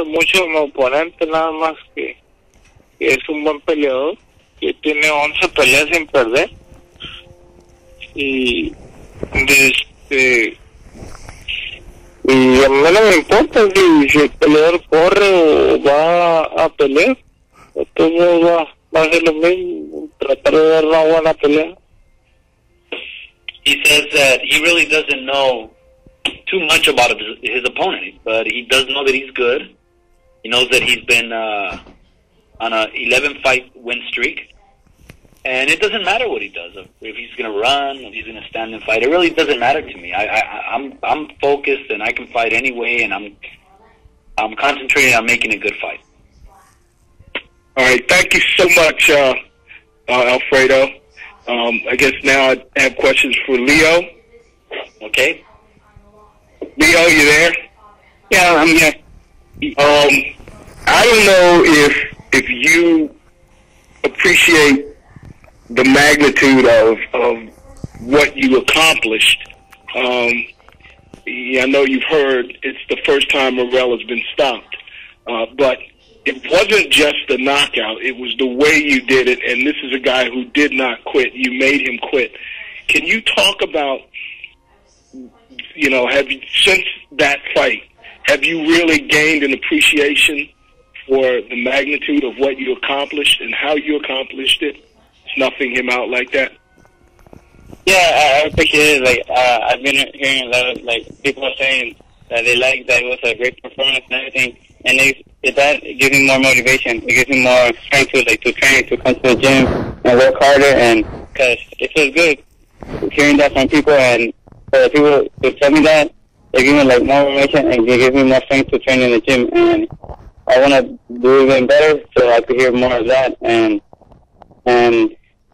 gusta mucho mi oponente, nada más que es un buen peleador, que tiene 11 peleas sin perder. Y y a mí no me importa si el peleador corre o va a pelear. Entonces va a ser lo mismo, tratar de dar una buena pelea. He says that he really doesn't know too much about his opponent, but he does know that he's good. He knows that he's been on a 11-fight win streak. And it doesn't matter what he does, if he's going to run, if he's going to stand and fight. It really doesn't matter to me. I'm focused, and I can fight anyway, and I'm concentrating on making a good fight. All right, thank you so much, Alfredo. I guess now I have questions for Leo. Okay. Leo, you there? Yeah, I'm here. I don't know if you appreciate the magnitude of what you accomplished. I know you've heard it's the first time Morel has been stopped, but it wasn't just the knockout. It was the way you did it, and this is a guy who did not quit. You made him quit. Can you talk about, have you, since that fight, have you really gained an appreciation for the magnitude of what you accomplished and how you accomplished it, snuffing him out like that? Yeah, I appreciate it. I've been hearing a lot of people saying that they like that it was a great performance and everything, and that gives me more motivation. It gives me more strength to train, to come to the gym and work harder, and because it feels good hearing that from people, and for the people to tell me that, they give me more motivation and they give me more strength to train in the gym, and I want to do even better so I could hear more of that and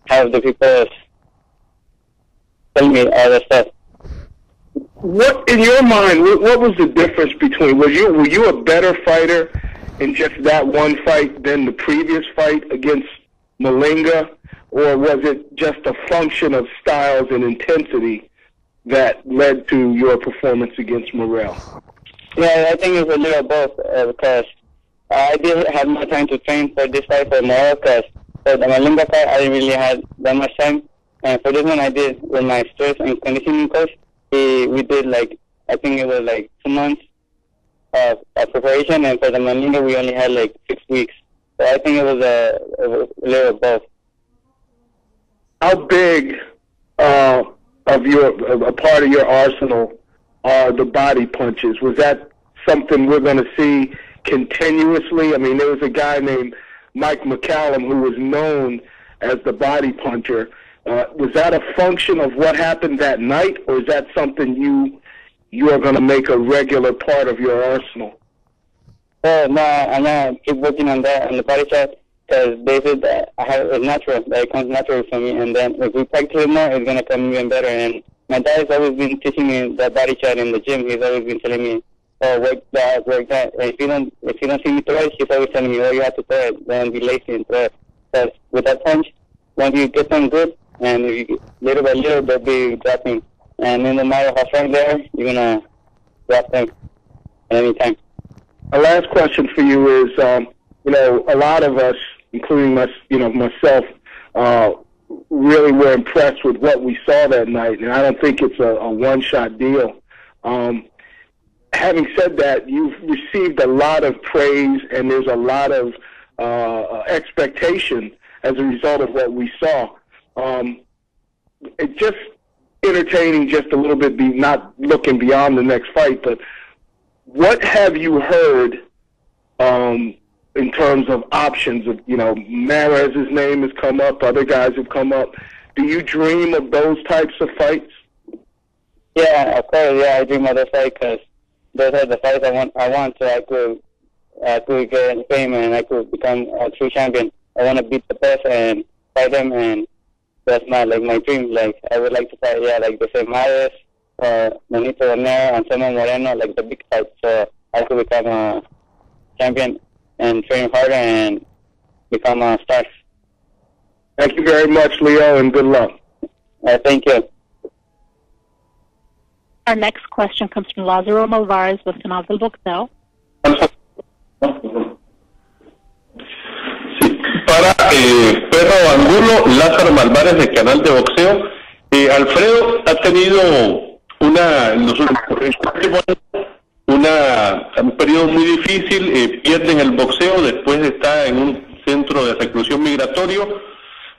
have the people tell me all that stuff. What, in your mind, what was the difference between, were you a better fighter in just that one fight than the previous fight against Malinga, or was it just a function of styles and intensity that led to your performance against Morel? Yeah, I think it's a little both, because I did have more time to train for this fight for Morel, because for the Malinga fight, I didn't really have that much time, and for this one, I did with my strength and conditioning coach. We did I think it was 2 months of preparation, and for the Malinga we only had 6 weeks. So I think it was a little both. How big of a part of your arsenal are the body punches? Was that something we're going to see continuously? I mean, there was a guy named Mike McCallum who was known as the body puncher. Was that a function of what happened that night, or is that something you are going to make a regular part of your arsenal? No, I'm going to keep working on that, on the body shot, because they said that it's natural, that it comes naturally for me, and then if we practice it more, it's going to come even better. And my dad has always been teaching me that body shot in the gym. He's always been telling me, oh, work that, work that. And if you don't see me throw it, he's always telling me, oh, you have to throw it, don't be lazy and throw it. Because with that punch, once you get them good, and if you, little by little, they'll be dropping. And no matter how strong they are, you're going to drop them at any time. A last question for you is, a lot of us, including myself, really were impressed with what we saw that night, and I don't think it's a one-shot deal. Having said that, you've received a lot of praise, and there's a lot of expectation as a result of what we saw. It's just entertaining just a little bit, not looking beyond the next fight, but what have you heard in terms of options? Of Maraz's name has come up, other guys have come up. Do you dream of those types of fights? Yeah, of course. Yeah, I dream of those fights because those are the fights I want, so I could get fame and I could become a true champion. I want to beat the best and fight them, and that's my dream. I would like to fight, the same Mares, Benito Abner, Anselmo, Moreno, the big fights, so I could become a champion and train harder and become a star. Thank you very much, Leo, and good luck. Thank you. Our next question comes from Lázaro Malvarez with Canal del Boxeo. Sí, para Pedro Angulo, Lázaro Malvares del canal de boxeo. Alfredo ha tenido un periodo muy difícil, pierde en el boxeo, después está en un centro de reclusión migratorio.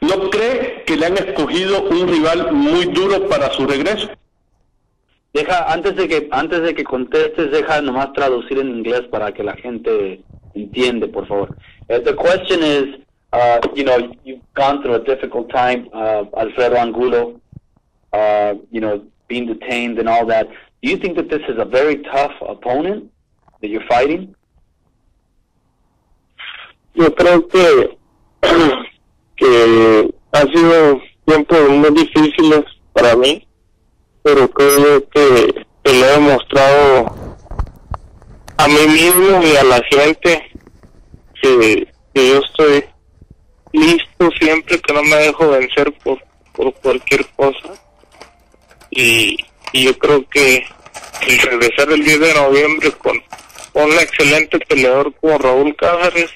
¿No cree que le han escogido un rival muy duro para su regreso? Antes de que contestes, deja nomás traducir en inglés para que la gente entiende, por favor. The question is, you've gone through a difficult time, Alfredo Angulo, being detained and all that. Do you think that this is a very tough opponent that you're fighting? Yo creo que ha sido tiempos muy difíciles para mí, pero creo que le he demostrado a mí mismo y a la gente que yo estoy listo siempre, que no me dejo vencer por cualquier cosa. Y yo creo que el regresar el 10 de noviembre con un excelente peleador como Raúl Cáceres,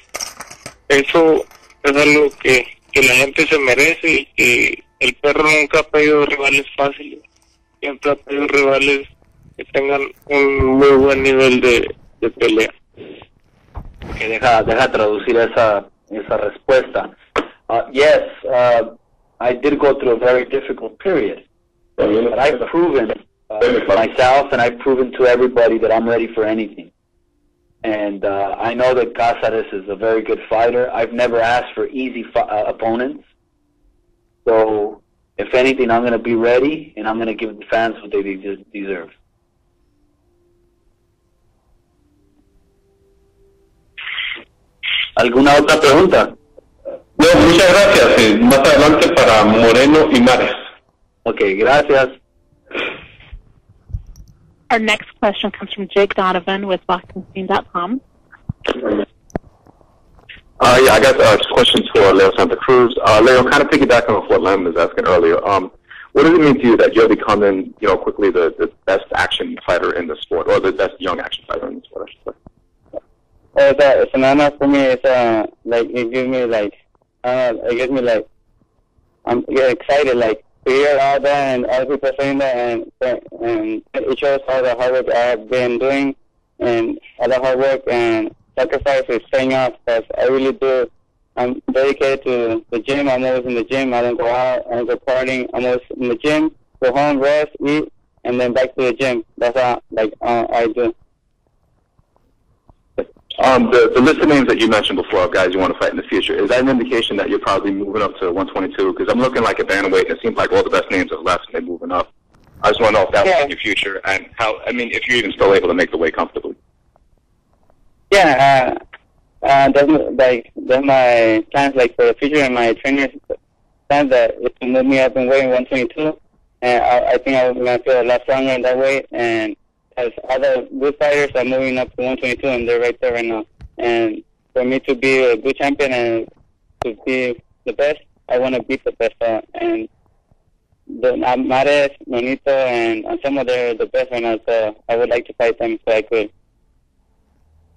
eso es algo que la gente se merece, y que el perro nunca ha pedido rivales fáciles, siempre ha pedido rivales que tengan un muy buen nivel de pelea. Okay, deja traducir esa respuesta. Yes, I did go through a very difficult period, but I've proven myself, and I've proven to everybody that I'm ready for anything. And I know that Cáceres is a very good fighter. I've never asked for easy opponents. So, if anything, I'm going to be ready, and I'm going to give the fans what they deserve. ¿Alguna otra pregunta? No, muchas gracias. Más adelante para Moreno y Mares. Okay, gracias. Our next question comes from Jake Donovan with BoxingScene.com. Yeah, I got just questions for Leo Satacruz. Leo, kind of piggybacking on what Lem was asking earlier. What does it mean to you that you're becoming, quickly the best action fighter in the sport, or the best young action fighter in the sport, I should say? It's an honor for me. It's it gives me I'm excited, to hear all that and other people saying that, and it shows all the hard work I've been doing, and all the hard work and sacrifice is paying off, because I really do. I'm dedicated to the gym. I'm always in the gym. I don't go out. I don't go partying. I'm always in the gym, go home, rest, eat, and then back to the gym. That's all I do. The list of names that you mentioned before of guys you want to fight in the future, is that an indication that you're probably moving up to 122? Because I'm looking like a bantamweight, and it seems like all the best names have left and they're moving up. I just want to know if that was in your future, and if you're even still able to make the weight comfortably. Yeah, that's my plans, for the future, and my trainers plans that is to move me up in weight in 122, and I think I'm going to feel a lot stronger in that weight, and as other good fighters are moving up to 122, and they're right there right now. And for me to be a good champion and to be the best, I want to beat the best. And Mares, Monito, and Anselmo, they're the best right now, so I would like to fight them so I could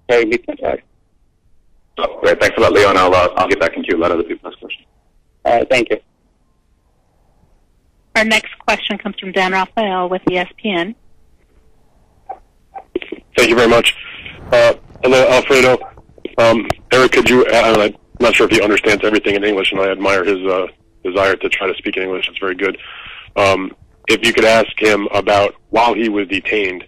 beat them. Oh, great. Thanks a lot, Leo, and I'll get back in queue. Let other people ask questions. Thank you. Our next question comes from Dan Rafael with ESPN. Thank you very much. Hello, Alfredo. Eric, I'm not sure if he understands everything in English, and I admire his desire to try to speak in English. It's very good. If you could ask him about, while he was detained,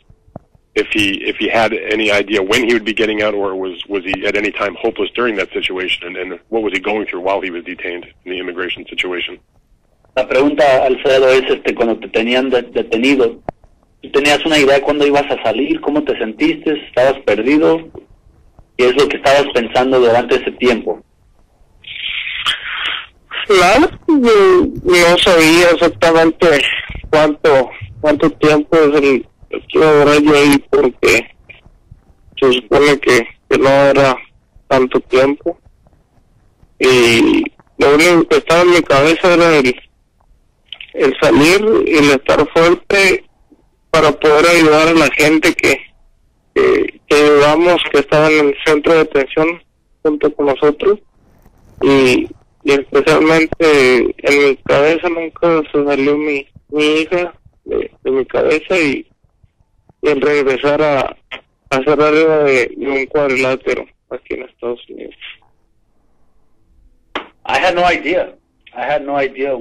if he had any idea when he would be getting out, or was he at any time hopeless during that situation, and what was he going through while he was detained in the immigration situation? La pregunta, Alfredo, es cuando te tenían detenido, ¿tú tenías una idea de cuándo ibas a salir? ¿Cómo te sentiste? ¿Estabas perdido? ¿Qué es lo que estabas pensando durante ese tiempo? Claro, no sabía exactamente cuánto tiempo es el que iba a durar yo ahí, porque se supone que no era tanto tiempo, y lo único que estaba en mi cabeza era el salir y el estar fuerte para poder ayudar a la gente que que llevamos, que estaban en el centro de detención junto con nosotros, y especialmente en mi cabeza nunca se salió mi hija de mi cabeza, y el regresar a ser arriba de un cuadrilátero aquí en Estados Unidos. I had no idea. I had no idea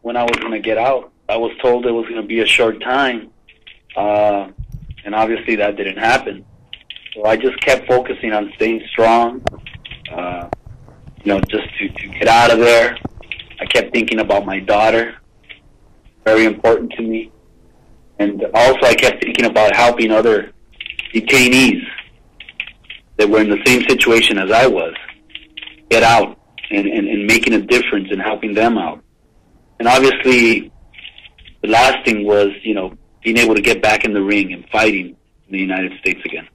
when I was going to get out. I was told it was going to be a short time, and obviously that didn't happen. So I just kept focusing on staying strong, just to get out of there. I kept thinking about my daughter, very important to me. And also I kept thinking about helping other detainees that were in the same situation as I was get out and making a difference and helping them out. And obviously the last thing was, being able to get back in the ring and fighting in the United States again.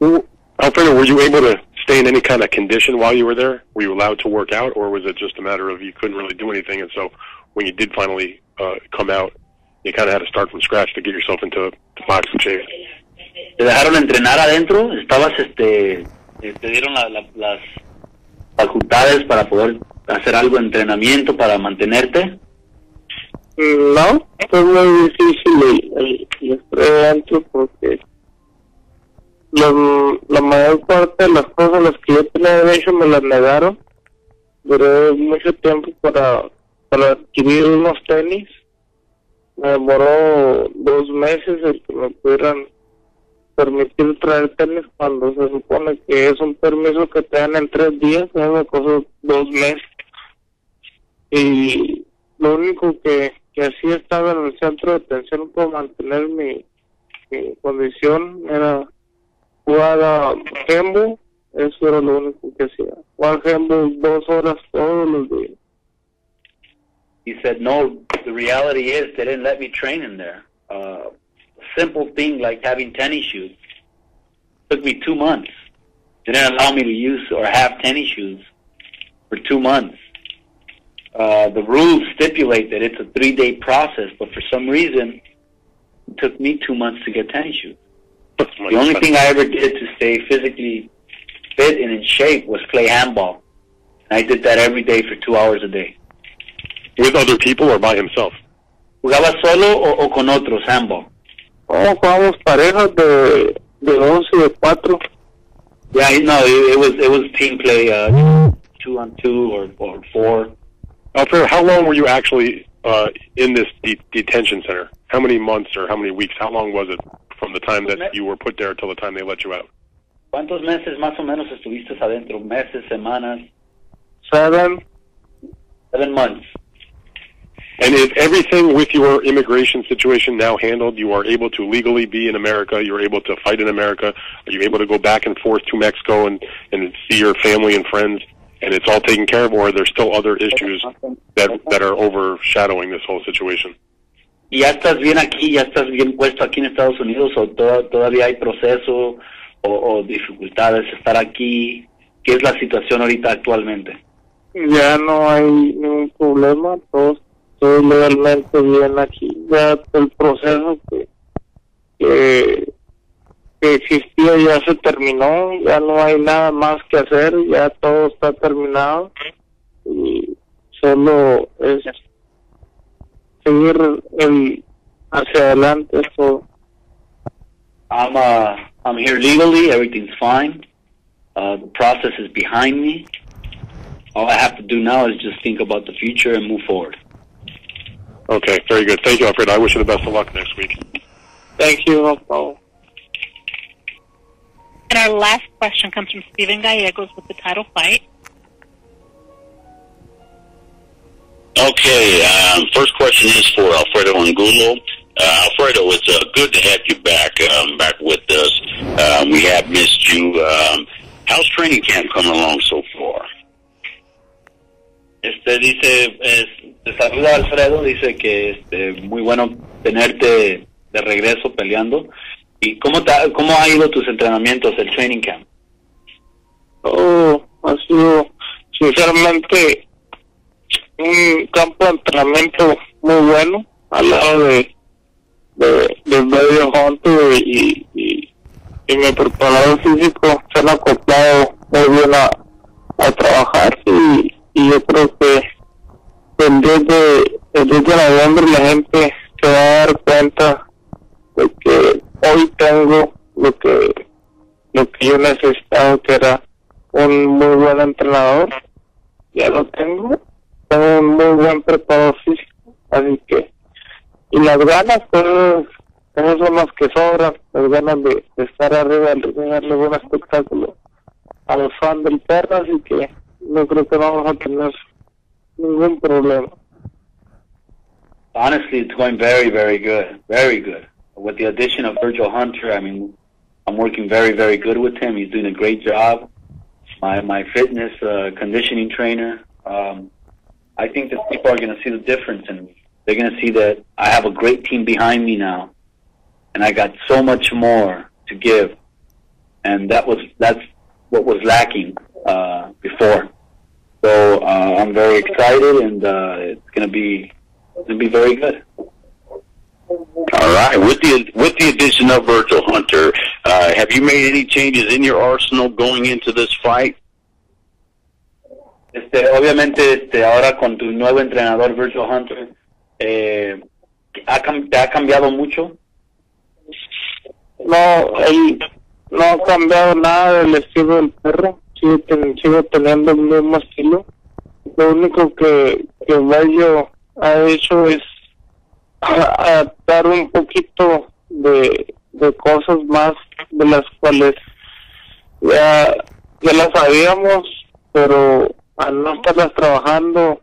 Well, Alfredo, were you able to stay in any kind of condition while you were there? Were you allowed to work out, or was it just a matter of you couldn't really do anything, and so when you did finally come out, you kind of had to start from scratch to get yourself into boxing shape? ¿Te dejaron entrenar adentro? ¿Estabas, te dieron las facultades para poder hacer algo de entrenamiento para mantenerte? No, fue muy difícil el estar adentro porque la mayor parte de las cosas las que yo tenía derecho me las negaron. Duré mucho tiempo para adquirir unos tenis. Me demoró 2 meses el que me pudieran permitir traer tenis cuando se supone que es un permiso que te dan en 3 días. Me costó 2 meses. Y lo único que así estaba en el centro de detención para mantener mi condición era jugar a Hembo. Eso era lo único que hacía. Jugar Hembo 2 horas todos los días. He said, no, the reality is they didn't let me train in there. A simple thing like having tennis shoes took me 2 months. They didn't allow me to use or have tennis shoes for 2 months. The rules stipulate that it's a 3-day process, but for some reason, it took me 2 months to get tennis shoes. The only thing I ever did to stay physically fit and in shape was play handball. And I did that every day for 2 hours a day. With other people or by himself? ¿Jugaba solo o con otros handball? Oh, jugábamos parejas de 11 y de 4. Yeah, no, it was team play, 2-on-2 or 4. Alfredo, how long were you actually in this detention center? How many months or how many weeks? How long was it from the time that you were put there till the time they let you out? ¿Cuántos meses más o menos estuviste adentro? ¿Meses, semanas? 7 months. And is everything with your immigration situation now handled? You are able to legally be in America. You're able to fight in America. Are you able to go back and forth to Mexico and see your family and friends? And it's all taken care of, or are there still other issues that are overshadowing this whole situation? ¿Y ya estás bien aquí, ya estás bien puesto aquí en Estados Unidos, o todavía hay proceso o dificultades estar aquí? ¿Qué es la situación ahorita actualmente? Ya no hay ningún problema, estoy legalmente bien aquí. Ya el proceso que existía ya se terminó, ya no hay nada más que hacer, ya todo está terminado y solo es seguir hacia adelante. Eso. I'm here legally, everything's fine. The process is behind me. All I have to do now is just think about the future and move forward. Okay, very good. Thank you, Alfredo. I wish you the best of luck next week. Thank you, no problem. And our last question comes from Steven Gallegos with the title fight. Okay, first question is for Alfredo Angulo. Alfredo, it's good to have you back with us. We have missed you. How's training camp coming along so far? Dice, te saluda Alfredo, dice que muy bueno tenerte de regreso peleando. ¿Y cómo ha ido tus entrenamientos, el training camp? Oh, ha sido sinceramente un campo de entrenamiento muy bueno al lado de medio Hunter y mi preparador físico se han acoplado muy bien a trabajar y yo creo que el 10 de noviembre la gente se va a dar cuenta de que hoy tengo lo que yo necesitaba, que era un muy buen entrenador. Ya lo tengo un muy buen preparador físico, así que, y las ganas, pues esas son las que sobran, las ganas de estar arriba, de darle buen espectáculo a los fans del perro, así que no creo que vamos a tener ningún problema. Honestly, it's going very, very good. Very good. With the addition of Virgil Hunter, I mean, I'm working very, very good with him. He's doing a great job. My fitness conditioning trainer, I think that people are going to see the difference in me. They're going to see that I have a great team behind me now, and I got so much more to give. And that's what was lacking before. So I'm very excited, and it's going to be very good. All right. With the addition of Virgil Hunter, have you made any changes in your arsenal going into this fight? Obviamente, ahora con tu nuevo entrenador Virgil Hunter, ¿te ha cambiado mucho? No, él no ha cambiado nada del estilo del perro. Sigo teniendo el mismo estilo. Lo único que Virgil ha hecho es adaptar un poquito de cosas más de las cuales ya las sabíamos, pero al no estarlas trabajando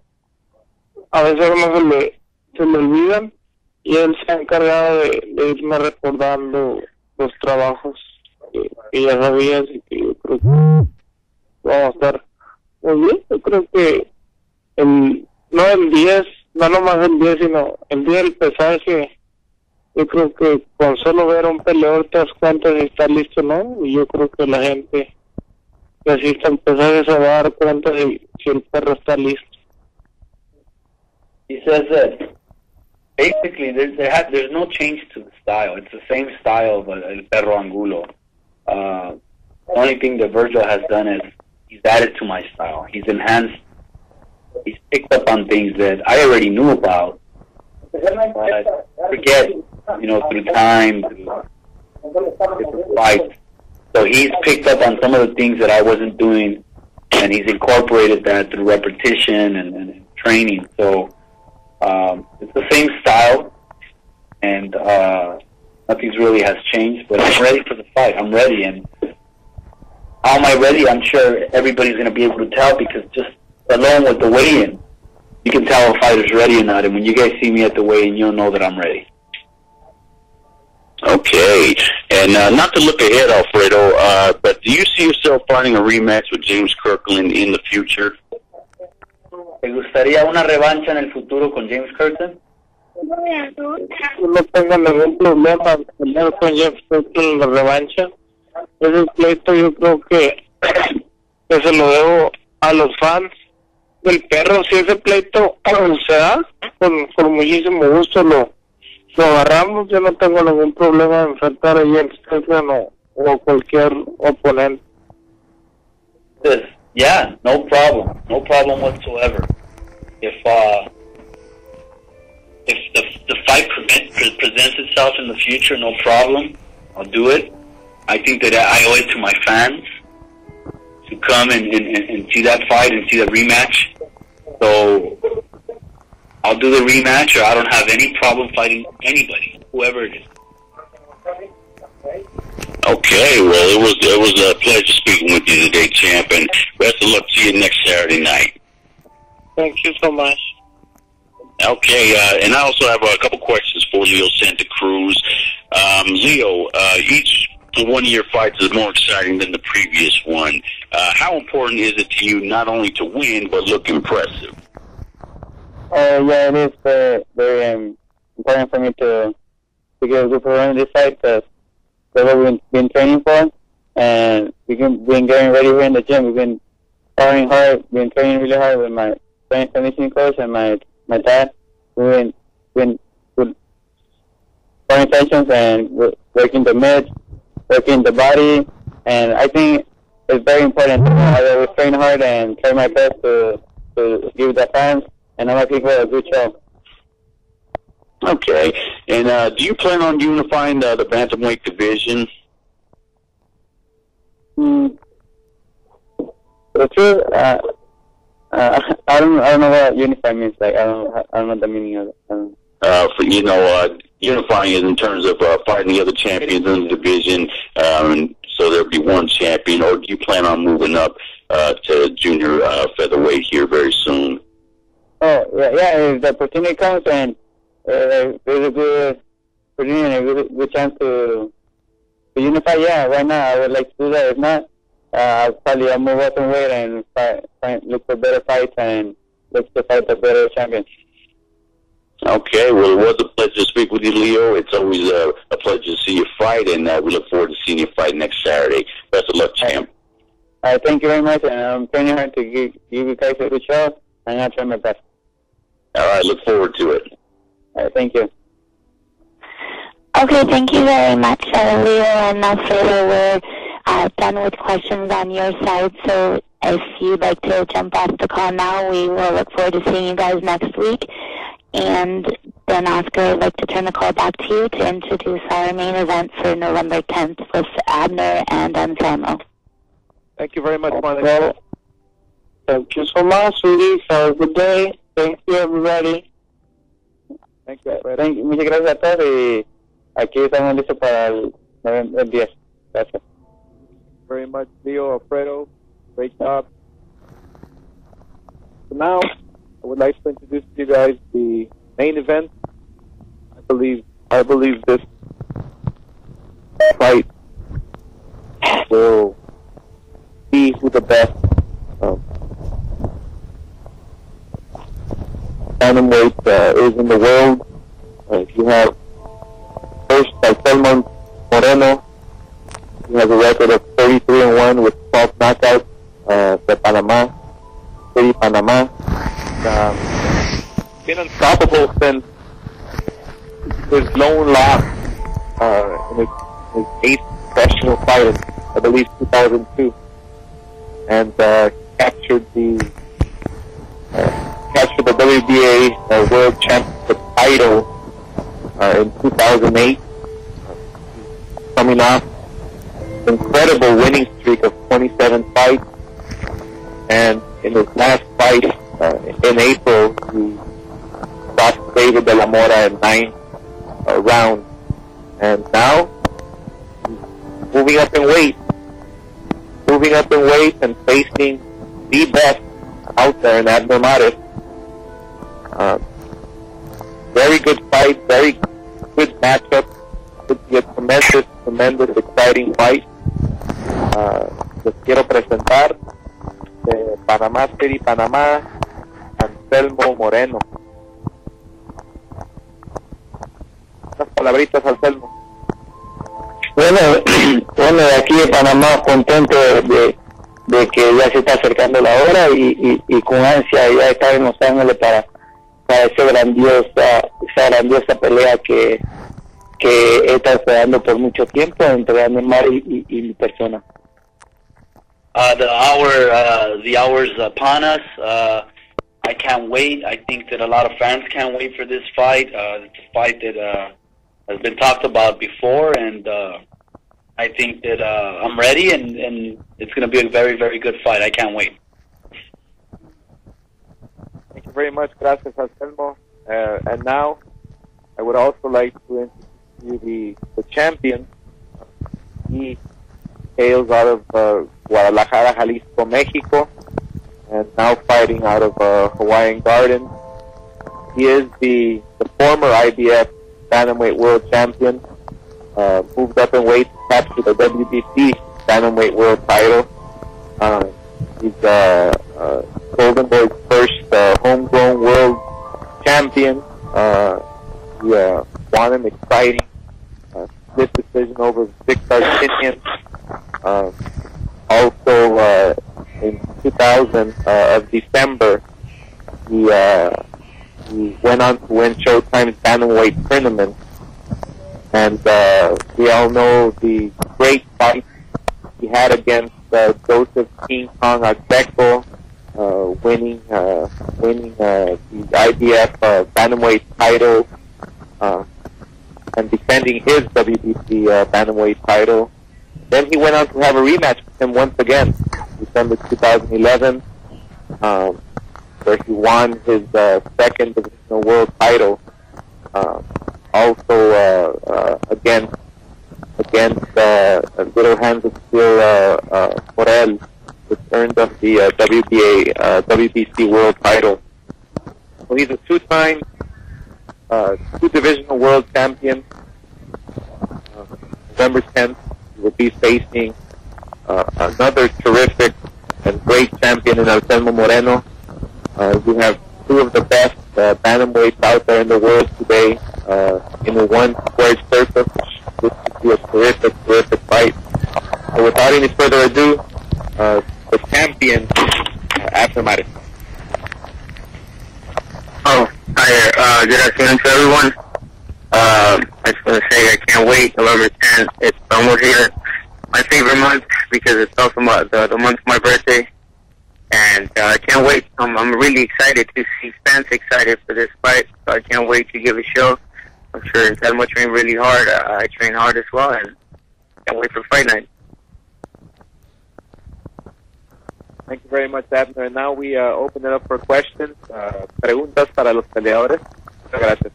a veces uno se le olvidan, y él se ha encargado de irme recordando los trabajos que ya sabías, y que yo creo que vamos a estar muy bien. Yo creo que no nomás el 10, sino el día del pesaje, yo creo que con solo ver a un peleador te das cuenta si está listo o no, y yo creo que la gente que asiste al pesaje se va a dar cuenta de si el perro está listo. He says that basically there's no change to the style. It's the same style of El Perro Angulo. The only thing that Virgil has done is he's added to my style. He's enhanced. He's picked up on things that I already knew about, but forget, through time, through different fights. So he's picked up on some of the things that I wasn't doing, and he's incorporated that through repetition and training. So it's the same style, and nothing really has changed, but I'm ready for the fight. I'm ready, and how am I ready? I'm sure everybody's going to be able to tell, because just alone with the weigh-in, you can tell a fighter's ready or not, and when you guys see me at the weigh-in, you'll know that I'm ready. Okay, and not to look ahead, Alfredo, but do you see yourself fighting a rematch with James Kirkland in the future? ¿Te gustaría una revancha en el futuro con James Kirkland? No tengo ningún problema en pelear con James Kirkland en la revancha. Ese pleito yo creo que se lo debo a los fans del perro. Si ese pleito se da, con muchísimo gusto lo agarramos. Yo no tengo ningún problema en enfrentar a James Kirkland o cualquier oponente. Yeah, no problem whatsoever. If the fight presents itself in the future, no problem. I'll do it. I think that I owe it to my fans to come and see that fight and see the rematch. So I'll do the rematch, or I don't have any problem fighting anybody, whoever it is. Okay, well, it was a pleasure speaking with you today, champ, and best of luck to you next Saturday night. Thank you so much. Okay, and I also have a couple questions for Leo Satacruz. Leo, each one of your fights is more exciting than the previous one. How important is it to you not only to win, but look impressive? Yeah, it is very important for me to get a good performance in this fight, because that's what we've been training for, and we've been getting ready here in the gym. We've been sparring hard, been training really hard with my conditioning coach and my dad. We've been with sparring sessions and working the mitts, working the body, and I think it's very important. I always train hard and try my best to give the fans and other people a good show. Okay. And do you plan on unifying the bantamweight division? The truth, I don't know what unify means. Like I don't know the meaning of it. For unifying it in terms of fighting the other champions in the division, so there'll be one champion, or do you plan on moving up to junior featherweight here very soon? Oh yeah. If the opportunity comes and there's a good opportunity and a good chance to unify, yeah, right now I would like to do that. If not, I'll move up and weight and look for better fights and look to fight the better champions. Okay, well, it was a pleasure to speak with you, Leo. It's always a pleasure to see you fight, and we look forward to seeing you fight next Saturday. Best of luck, champ. All right, thank you very much, and I'm training hard to give you guys a good show, and I'll try my best. All right, look forward to it. All right, thank you. Okay, thank you very much, Leo and Alfredo. We're done with questions on your side, so if you'd like to jump off the call now, we will look forward to seeing you guys next week. And then, Oscar, I'd like to turn the call back to you to introduce our main event for November 10th with Abner and Anselmo. Thank you very much, Moreno. Well, thank you so much, Luis. Have a good day. Thank you, everybody. Thank you. Muchas gracias a todos y aquí estamos listos para el 10. Gracias. Very much, Leo, Alfredo. Great job. So now, I would like to introduce to you guys the main event. I believe this fight will be who the best bantamweight is in the world. You have first Anselmo Moreno. He has a record of 33-1 with 12 knockouts. De Panama, City, Panama. Been unstoppable since his lone loss in his 8th professional fight in, I believe, 2002, and captured the WBA World Championship title in 2008. Coming off an incredible winning streak of 27 fights, and in his last fight in April, he lost David de la Mora in 9 rounds, and now he's moving up in weight and facing the best out there in Abner. Very good fight, very good matchup. Could be a tremendous, exciting fight. Les quiero presentar de Panama City, Panamá, Anselmo Moreno. Unas palabritas, Anselmo. Bueno, de aquí de Panamá, contento de que ya se está acercando la hora y con ansia ya estar en Los Ángeles para esa grandiosa pelea que he estado esperando por mucho tiempo entre Abner y mi persona. The hour's upon us. I can't wait. I think that a lot of fans can't wait for this fight. It's a fight that has been talked about before, and I think that I'm ready, and it's going to be a very, very good fight. I can't wait. Thank you very much. Gracias, Anselmo. And now, I would also like to introduce you the champion. He hails out of Guadalajara, Jalisco, Mexico, and now fighting out of Hawaiian Gardens. He is the former IBF Bantamweight World Champion, moved up in weight to capture the WBC Bantamweight World title. He's Golden Boy's first homegrown world champion. He won an exciting split decision over Vic Argentinian. Also, in 2000 of December, he went on to win Showtime's Bantamweight tournament, and we all know the great fights he had against Joseph King Kong Arceco, winning the IBF bantamweight title, and defending his WBC bantamweight title. Then he went on to have a rematch with him once again, December 2011, where he won his second divisional world title. Also against Little Hands of Steel Morel, which earned him the WBC world title. So he's a two-time, two-divisional world champion. November 10th, he will be facing another terrific and great champion in Anselmo Moreno. We have two of the best bantamweights out there in the world today in the one square circle. This would be a terrific fight. So without any further ado, the champion, Abner Madison. Oh, hi, good afternoon to everyone. I just want to say I can't wait. November 10th, it's almost here. My favorite month because it's also the month of my birthday. And I can't wait. I'm really excited to see fans excited for this fight. So I can't wait to give a show. I'm sure Anselmo trained really hard. I train hard as well, and can't wait for fight night. Thank you very much, Abner. And now we open it up for questions. Preguntas para los peleadores. Muchas gracias.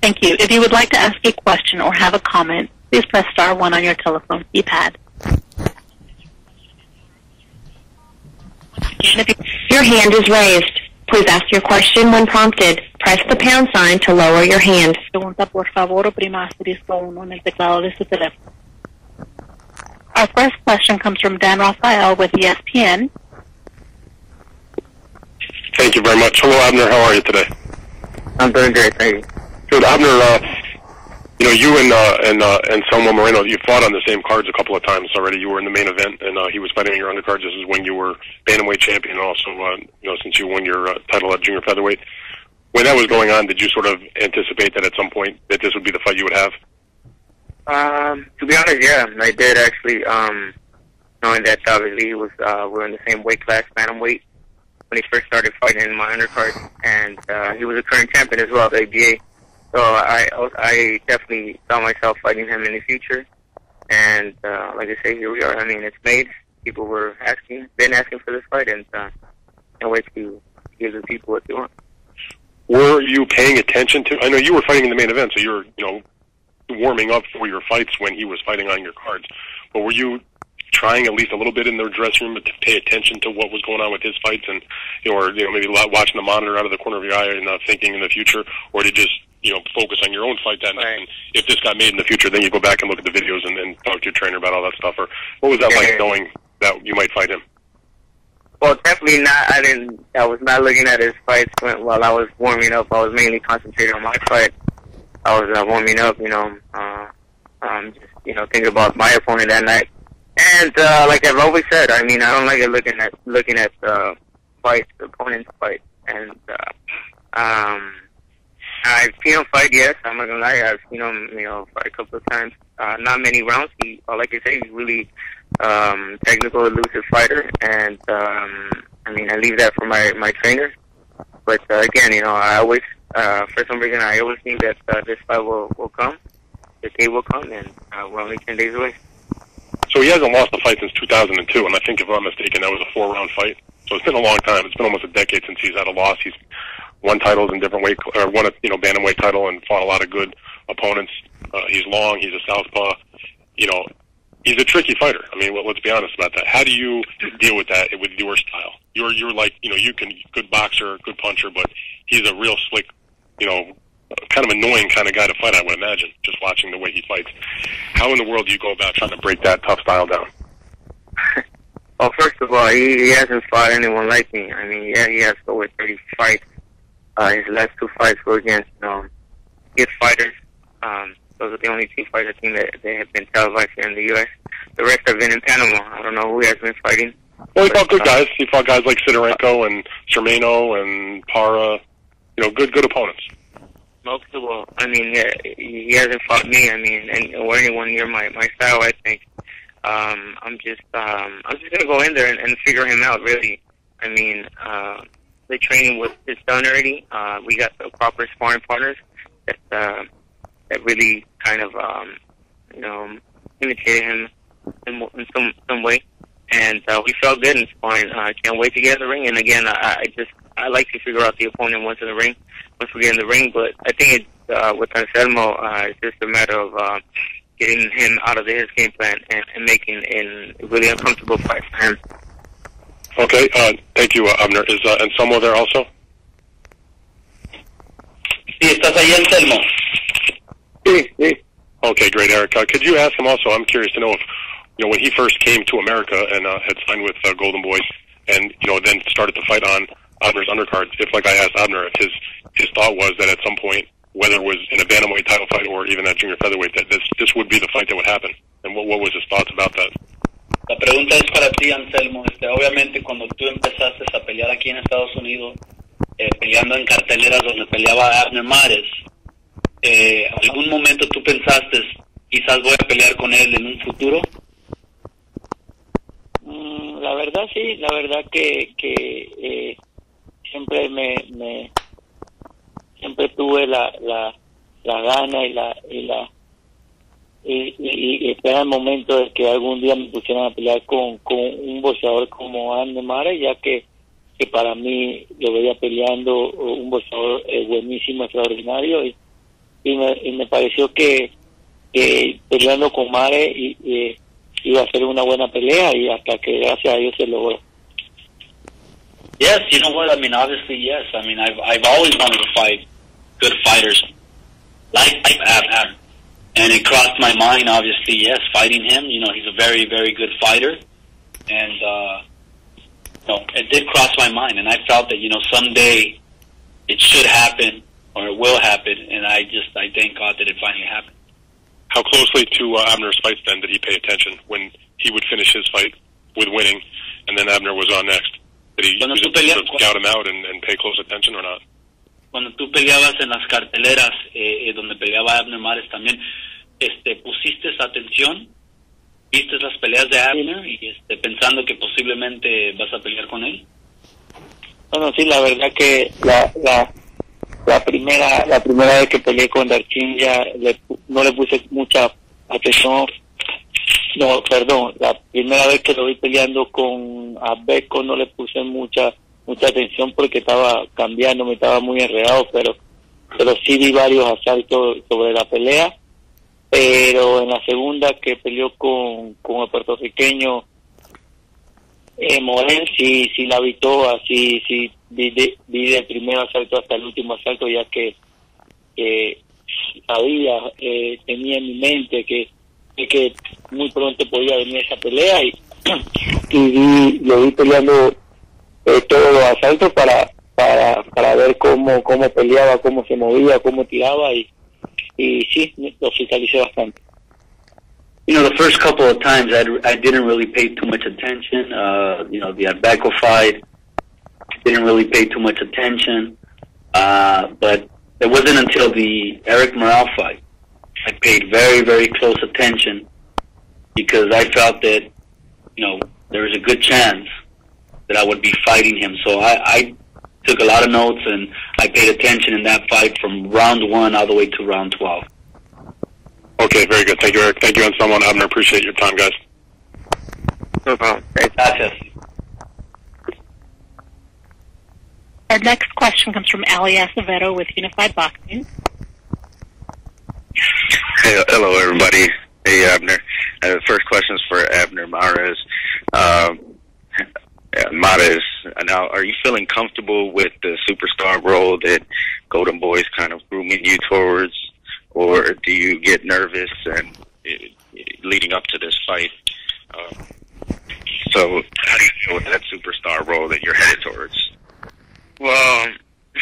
Thank you. If you would like to ask a question or have a comment, please press star 1 on your telephone keypad. Your hand is raised. Please ask your question when prompted. Press the pound sign to lower your hand. Pregunta, por favor, oprima asterisco 1 en el teclado de su teléfono. Our first question comes from Dan Rafael with ESPN. Thank you very much. Hello, Abner. How are you today? I'm doing great, thank you. Good. Abner, you and Anselmo Moreno, you fought on the same cards a couple of times already. You were in the main event, and he was fighting on your undercard. This is when you were bantamweight champion, and also, since you won your title at junior featherweight. When that was going on, did you sort of anticipate that at some point that this would be the fight you would have? To be honest, yeah, I did actually. Knowing that obviously he was, we're in the same weight class, bantamweight, when he first started fighting in my undercard, and he was a current champion as well, the ABA. So I definitely saw myself fighting him in the future, and like I say, here we are. I mean, it's made. People were been asking for this fight, and can't wait to give the people what they want. Were you paying attention to? I know you were fighting in the main event, so you were, warming up for your fights when he was fighting on your cards. But were you trying at least a little bit in their dressing room to pay attention to what was going on with his fights, and or maybe watching the monitor out of the corner of your eye and thinking in the future, or did you just focus on your own fight that night? And if this got made in the future, then you go back and look at the videos and talk to your trainer about all that stuff. Or what was that like, knowing that you might fight him? Well, definitely not. I was not looking at his fights while I was warming up. I was mainly concentrated on my fight. I was warming up, just thinking about my opponent that night. And like I've always said, I mean, I don't like looking at fights, the opponent's fight. And I've seen him fight. Yes, I'm not gonna lie. I've seen him, fight a couple of times. Not many rounds. Like I say, he's really technical, elusive fighter. And I leave that for my trainer. But again, I always, for some reason, I always think that this fight will come. The day will come, and we're only 10 days away. So he hasn't lost a fight since 2002, and I think, if I'm not mistaken, that was a 4-round fight. So it's been a long time. It's been almost a decade since he's had a loss. He's won titles in different weight, or won a bantamweight title, and fought a lot of good opponents. He's long. He's a southpaw. He's a tricky fighter. I mean, let's be honest about that. How do you deal with that with your style? You're like, you can good boxer, good puncher, but he's a real slick, kind of annoying kind of guy to fight, I would imagine, just watching the way he fights. How in the world do you go about trying to break that tough style down? Well, first of all, he hasn't fought anyone like me. I mean, yeah, he has over 30 fights. His last 2 fights were against good fighters. Those are the only 2 fights I think that they have been televised here in the U.S. The rest have been in Panama. I don't know who he has been fighting. Well, he fought good guys. He fought guys like Sidorenko and Moreno and Para. Good opponents. Well, I mean, yeah, he hasn't fought me. I mean, or anyone near my style. I think. I'm just gonna go in there and figure him out. Really. I mean, the training is done already. We got the proper sparring partners that really kind of imitated him in some way, and we felt good in sparring. I can't wait to get in the ring. And again, I like to figure out the opponent once we get in the ring. But I think with Anselmo, it's just a matter of getting him out of his game plan and making a really uncomfortable fight for him. Okay, thank you, Abner. Is Anselmo there also? Sí, ¿estás ahí, Anselmo? Sí. Okay, great, Eric. Could you ask him also? I'm curious to know if, when he first came to America and had signed with Golden Boy, and then started to fight on Abner's undercard. If, like I asked Abner, if his thought was that at some point, whether it was in a bantamweight title fight or even at junior featherweight, that this would be the fight that would happen. And what was his thoughts about that? La pregunta es para ti, Anselmo. Obviamente, cuando tú empezaste a pelear aquí en Estados Unidos, peleando en carteleras donde peleaba Abner Mares, ¿algún momento tú pensaste, quizás voy a pelear con él en un futuro? La verdad sí, la verdad que siempre siempre tuve la gana y esperaba el momento de que algún día me pusieran a pelear con un boxeador como Abner Mares, ya que para mí lo veía peleando un boxeador buenísimo, extraordinario, y me pareció que peleando con Mares iba a ser una buena pelea, y hasta que gracias a Dios se logró. Yes, you know what? I mean, obviously, yes. I mean, I've always wanted to fight good fighters like Abner, and it crossed my mind. Obviously, yes, fighting him. He's a very, very good fighter, and it did cross my mind. And I felt that someday it should happen or it will happen, and I thank God that it finally happened. How closely to Abner's fights then did he pay attention when he would finish his fight with winning, and then Abner was on next? Did he scout him out and pay close attention or not? Cuando tú peleabas en las carteleras, donde peleaba Abner Mares también, ¿pusiste atención? ¿Viste las peleas de Abner y pensando que posiblemente vas a pelear con él? Bueno, sí, la verdad que la primera vez que peleé con Darchin no le puse mucha atención. No, perdón, la primera vez que lo vi peleando con Abeco no le puse mucha atención porque estaba cambiando, me estaba muy enredado, pero sí vi varios asaltos sobre la pelea. Pero en la segunda, que peleó con el puertorriqueño Moreno, sí la vi toda, sí vi del primer asalto hasta el último asalto, ya que tenía en mi mente que muy pronto podía venir esa pelea, y lo vi peleando todos los asaltos para ver cómo peleaba, cómo se movía, cómo tiraba, y sí, lo fiscalicé bastante. The first couple of times I didn't really pay too much attention. The Abeco fight, didn't really pay too much attention. But it wasn't until the Eric Morale fight I paid very, very close attention, because I felt that, there was a good chance that I would be fighting him. So I took a lot of notes, and I paid attention in that fight from round 1 all the way to round 12. Okay, very good. Thank you, Eric. Thank you, Anselmo and Abner. Appreciate your time, guys. No problem. Gracias. Our next question comes from Ali Acevedo with Unified Boxing. Hey, hello, everybody. Hey, Abner. The first question is for Abner Mares. Mares, now, are you feeling comfortable with the superstar role that Golden Boy's kind of grooming you towards, or do you get nervous and leading up to this fight? So, how do you feel with that superstar role that you're headed towards? Well,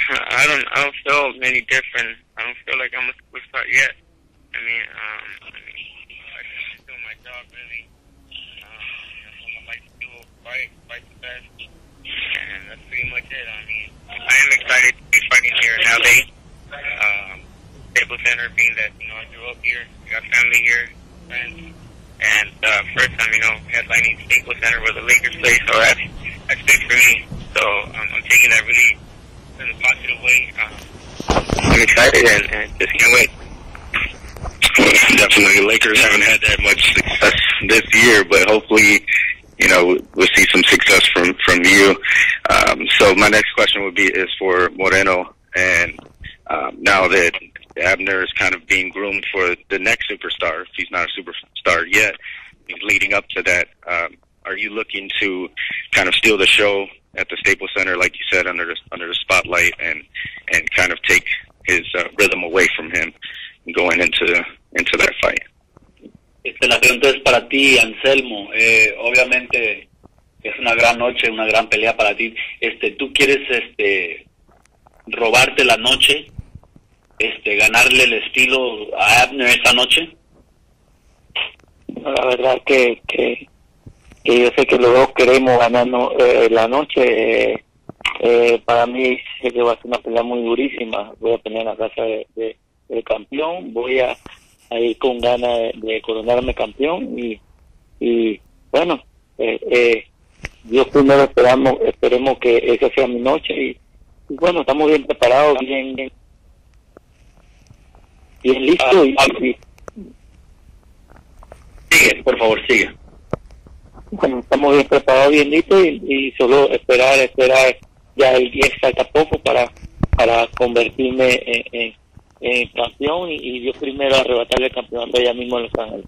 I don't feel any different. I don't feel like I'm a superstar yet. I mean, I'm just doing my job, really. I like to do fight the best, and that's pretty much it. I mean, I am excited to be fighting here in LA. Center, being that, I grew up here, I got family here, friends, and first time, headlining Staples Center where the Lakers play, so that's big for me. So I'm taking that really in a positive way. I'm excited and just can't wait. Definitely, Lakers haven't had that much success this year, but hopefully, we'll see some success from you. So my next question is for Moreno, and now that Abner is kind of being groomed for the next superstar, if he's not a superstar yet, leading up to that, are you looking to kind of steal the show at the Staples Center, like you said, under the spotlight, and kind of take his rhythm away from him going into that fight? La pregunta es para ti, Anselmo. Obviamente es una gran noche, una gran pelea para ti. ¿Tú quieres robarte la noche, ganarle el estilo a Abner esta noche? La verdad que yo sé que los dos queremos ganar la noche. Para mí sé que va a ser una pelea muy durísima. Voy a pelear en la casa del campeón, voy a ir con ganas de coronarme campeón y bueno, Dios primero esperemos que esa sea mi noche y bueno, estamos bien preparados, bien listos y sigue, por favor, sigue. Bueno, estamos bien preparados, bien listos y solo esperar ya el 10 falta poco para convertirme en campeón y yo primero arrebatarle el campeonato allá mismo en Los Ángeles.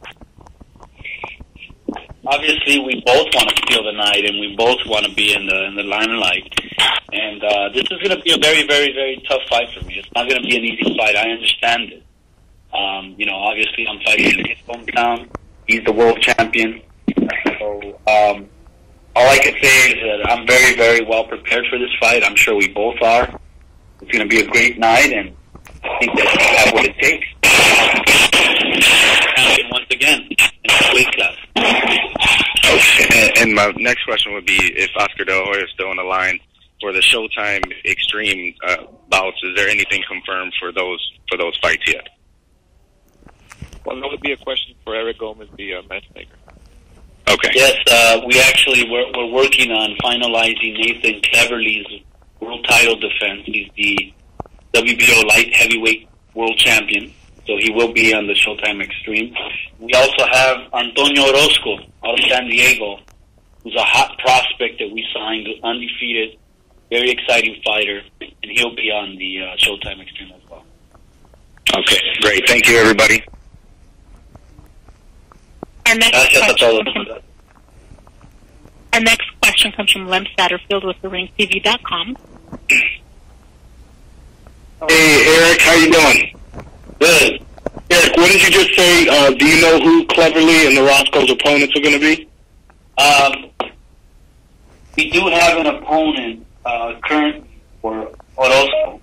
Obviously, we both want to steal the night, and we both want to be in the limelight. And this is going to be a very, very, very tough fight for me. It's not going to be an easy fight. I understand it. Obviously, I'm fighting in his hometown. He's the world champion. So all I can say is that I'm very, very well prepared for this fight. I'm sure we both are. It's going to be a great night, and I think that we have what it takes. Champion once again in the weight class. Okay. And my next question would be if Oscar De La Hoya is still on the line for the Showtime Extreme bouts. Is there anything confirmed for those fights yet? Well, that would be a question for Eric Gomez, the matchmaker. Okay. Yes, we're working on finalizing Nathan Cleverly's world title defense. He's the WBO light heavyweight world champion, so he will be on the Showtime Extreme. We also have Antonio Orozco out of San Diego, who's a hot prospect that we signed, undefeated, very exciting fighter, and he'll be on the Showtime Extreme as well. Okay, great. Thank you, everybody. Our next question comes from Lem Satterfield with TheRingTV.com. Hey, Eric, how you doing? Good. Eric, what did you just say? Do you know who Cleverly and the Roscoe's opponents are going to be? We do have an opponent, current for Orozco.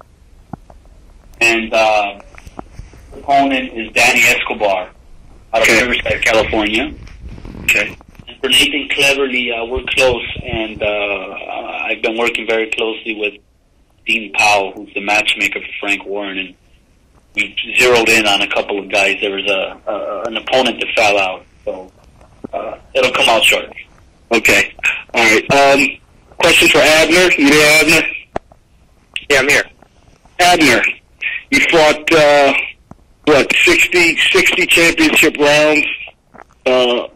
And the opponent is Danny Escobar out of Riverside, California. Okay. And for Nathan Cleverly, we're close, and I've been working very closely with Dean Powell, who's the matchmaker for Frank Warren, and we zeroed in on a couple of guys. There was an opponent that fell out, so it'll come out shortly. Okay. All right. Question for Abner. You there, Abner? Yeah, I'm here. Abner, you fought, 60 championship rounds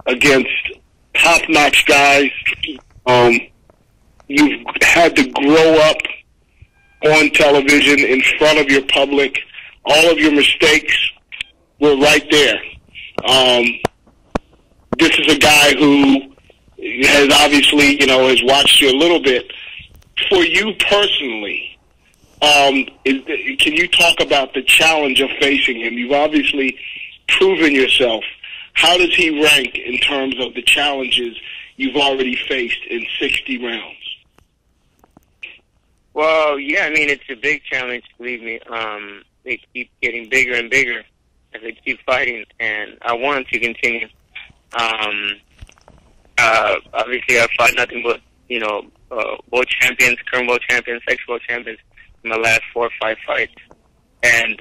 against top-notch guys. You've had to grow up on television in front of your public. All of your mistakes were right there. This is a guy who has obviously, has watched you a little bit. For you personally, can you talk about the challenge of facing him? You've obviously proven yourself. How does he rank in terms of the challenges you've already faced in 60 rounds? Well, yeah, I mean, it's a big challenge, believe me. They keep getting bigger and bigger as they keep fighting, and I want to continue. Obviously, I fought nothing but, world champions, current world champions, ex-world champions in my last 4 or 5 fights. And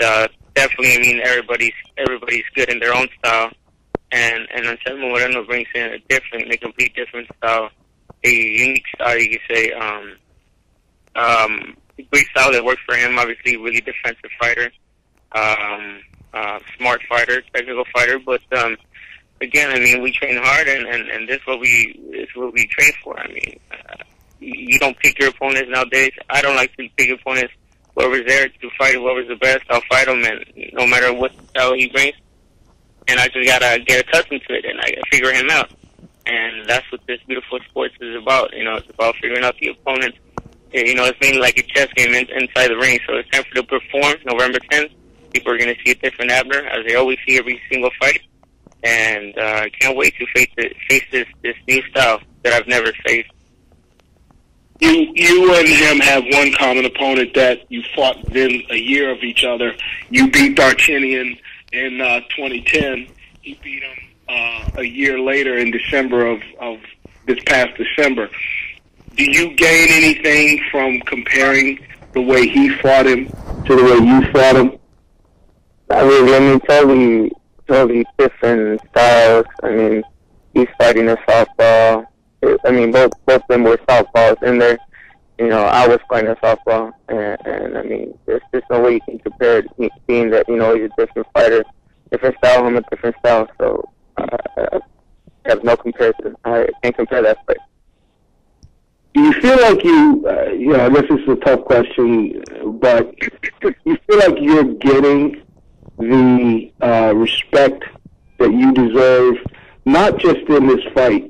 definitely, I mean, everybody's good in their own style, and Anselmo Moreno brings in a complete different style, a unique style, you could say. Great style that works for him. Obviously, really defensive fighter, smart fighter, technical fighter. But again, I mean, we train hard, and this is what we train for. I mean, you don't pick your opponents nowadays. I don't like to pick opponents. Whoever's there to fight, whoever's the best, I'll fight him, and no matter what style he brings. And I just gotta get accustomed to it, and I figure him out. And that's what this beautiful sports is about. You know, it's about figuring out the opponent. You know, it's mainly like a chess game inside the ring. So it's time for to perform. November 10th, people are going to see a different Abner, as they always see every single fight. And I can't wait to face this new style that I've never faced. You and him have one common opponent that you fought within a year of each other. You beat Darchinian in 2010. You beat him a year later in December of this past December. Do you gain anything from comparing the way he fought him to the way you fought him? I mean, totally different styles. I mean, he's fighting a southpaw. I mean, both of them were southpaws in there. You know, I was fighting a southpaw, and I mean, there's just no way you can compare it, being that, you know, he's a different fighter, different style, I'm a different style, so I have no comparison. I can't compare that fight. Do you feel like you know, this is a tough question, but you feel like you're getting the respect that you deserve, not just in this fight,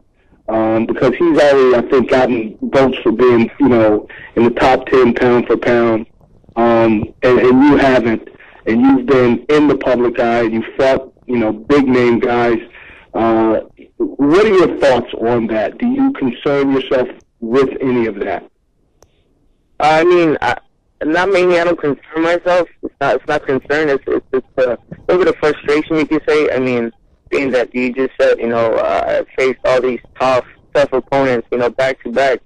because he's already, I think, gotten votes for being, you know, in the top 10 pound for pound, and you haven't, and you've been in the public eye, you fought, you know, big name guys. What are your thoughts on that? Do you concern yourself with any of that? I mean, not mainly. I don't concern myself. It's not concern. It's a little bit of frustration, you could say. I mean, being that you just said, you know, I faced all these tough opponents, you know, back to back,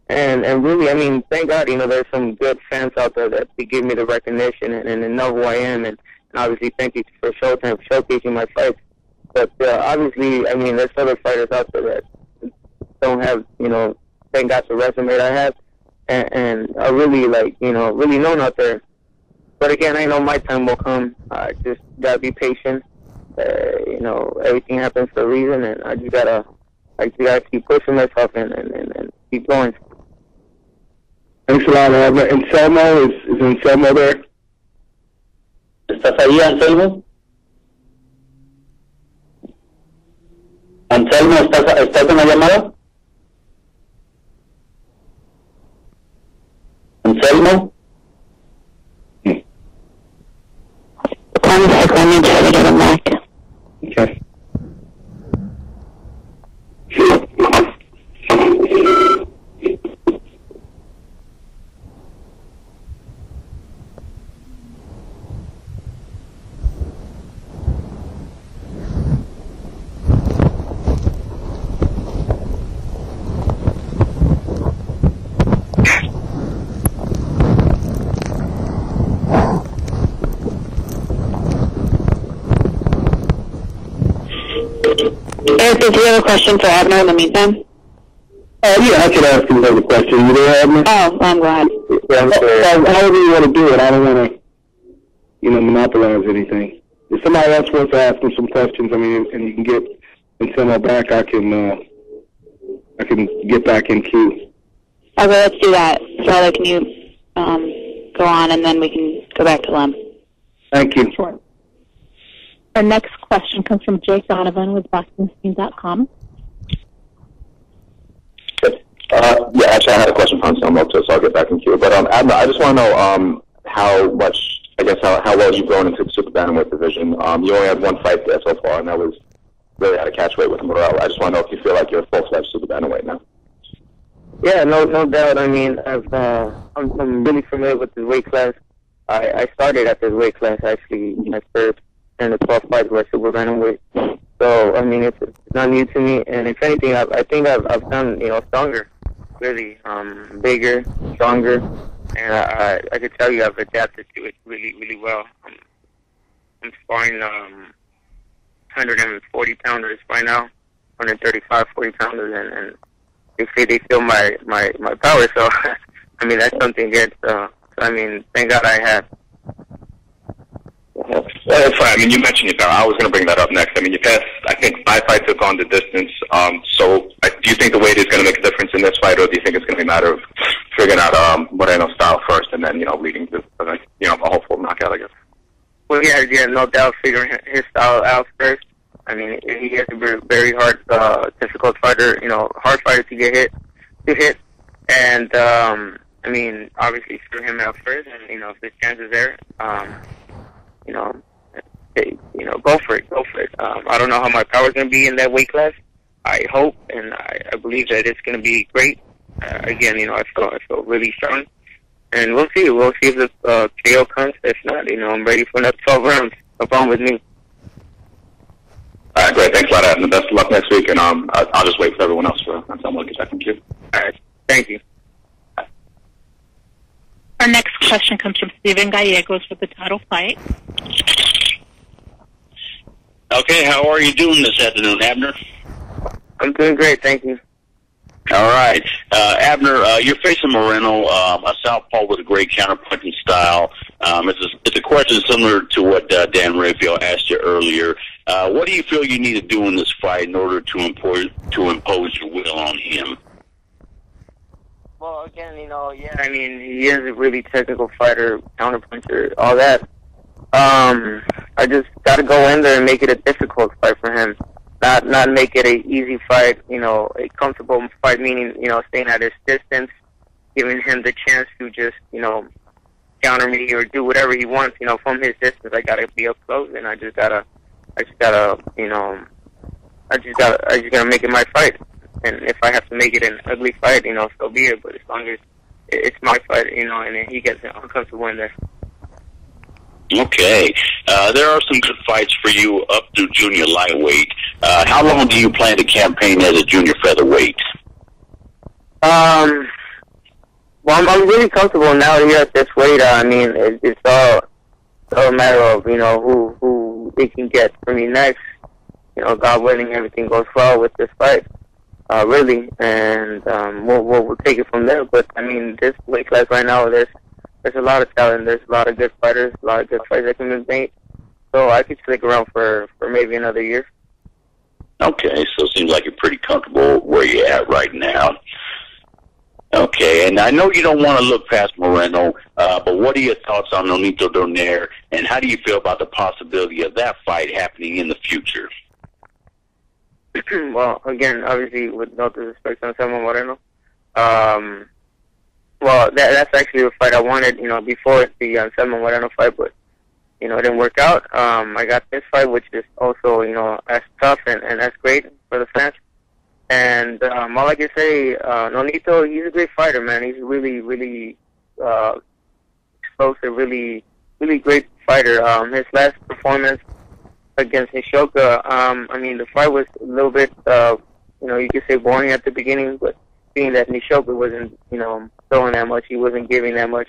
and really, I mean, thank God, you know, there's some good fans out there that they give me the recognition and know who I am, and obviously, thank you for Showtime for showcasing my fights. But obviously, I mean, there's other fighters out there that don't have, you know, thank God the resume that I have, and are really, like, you know, really known out there. But again, I know my time will come. I just gotta be patient. You know, everything happens for a reason, and I just gotta keep pushing myself and keep going. Thanks a lot, Abner. Anselmo, is Anselmo there? ¿Estás ahí, Anselmo? Anselmo, ¿estás en la llamada? Anselmo? One sec, let me try to get him back. Okay. Eric, do you have a question for Abner in the meantime? Yeah, I could ask him another question. You there, Abner? Oh, I'm glad. Yeah, I'm sorry. However you want to do it. I don't want to, you know, monopolize anything. If somebody else wants to ask him some questions, I mean, and you can get Anselmo back, I can get back in queue. Okay, let's do that. Charlotte, can you go on, and then we can go back to Lem. Thank you. Sure. Our next question comes from Jake Donovan with BoxingScene.com. Yeah, actually, I had a question for Anselmo too, so I'll get back in queue. But Abner, I just want to know how well you've grown into the super bantamweight division. You only had one fight there so far, and that was really out of catch weight with Moreno. I just want to know if you feel like you're a full-fledged super bantamweight now. Yeah, no doubt. I mean, I'm really familiar with this weight class. I started at this weight class, actually, my first and the 12 fights were super bantamweight. So, I mean, it's not new to me. And if anything, I think I've done, you know, stronger, really, bigger, stronger. And I could tell you I've adapted to it really, really well. I'm sparring 140 pounders right now, 135, 40 pounders, and they say they feel my power. So I mean, that's something good. So I mean, thank God I have. That's fine. I mean, you mentioned it. I was going to bring that up next. I mean, you passed, I think, 5 fights took on the distance. So do you think the weight is going to make a difference in this fight, or do you think it's going to be a matter of figuring out Moreno's style first and then, leading to, a hopeful knockout, I guess? Well, yeah, no doubt figuring his style out first. I mean, he is a very hard, difficult fighter, hard fighter to hit. And, I mean, obviously figure him out first, and, if there's chances there, go for it. I don't know how my power's going to be in that weight class. I hope and I believe that it's going to be great. Again, I feel really strong, and we'll see. We'll see if the KO comes. If not, I'm ready for another 12 rounds. No problem with me. All right, great. Thanks a lot, Abner. Best of luck next week, and I'll just wait for everyone else for Anselmo to get back in queue. All right, thank you. Our next question comes from Steven Gallegos with the title fight. Okay, how are you doing this afternoon, Abner? I'm doing great, thank you. All right. Abner, you're facing Moreno, a southpaw with a great counterpunching style. It's a question similar to what Dan Raphael asked you earlier. What do you feel you need to do in this fight in order to impose your will on him? Well, again, I mean, he is a really technical fighter, counterpuncher, all that. I just got to go in there and make it a difficult fight for him. Not make it an easy fight, a comfortable fight, meaning, staying at his distance, giving him the chance to just, counter me or do whatever he wants, from his distance. I gotta be up close, and I just gotta make it my fight. And if I have to make it an ugly fight, so be it. But as long as it's my fight, and then he gets uncomfortable in there. Okay. There are some good fights for you up through junior lightweight. How long do you plan to campaign as a junior featherweight? Well, I'm really comfortable now here at this weight. I mean, it's all a matter of, who they can get for me next. God willing, everything goes well with this fight, really. And we'll take it from there. But, I mean, this weight class right now, there's a lot of talent. There's a lot of good fighters, a lot of good fights that can be made. So I could stick around for maybe another year. Okay, so it seems like you're pretty comfortable where you're at right now. Okay, and I know you don't want to look past Moreno, but what are your thoughts on Nonito Donaire, and how do you feel about the possibility of that fight happening in the future? Well, again, obviously, with no disrespect to Anselmo Moreno, well, that's actually a fight I wanted, before the Anselmo Moreno fight, but, it didn't work out. I got this fight, which is also, as tough and that's great for the fans. And all I can say, Nonito, he's a great fighter, man. He's really, really explosive, really, really great fighter. His last performance against Nishoka, I mean, the fight was a little bit, you could say boring at the beginning, but being that Nishoka wasn't, throwing that much, he wasn't giving that much.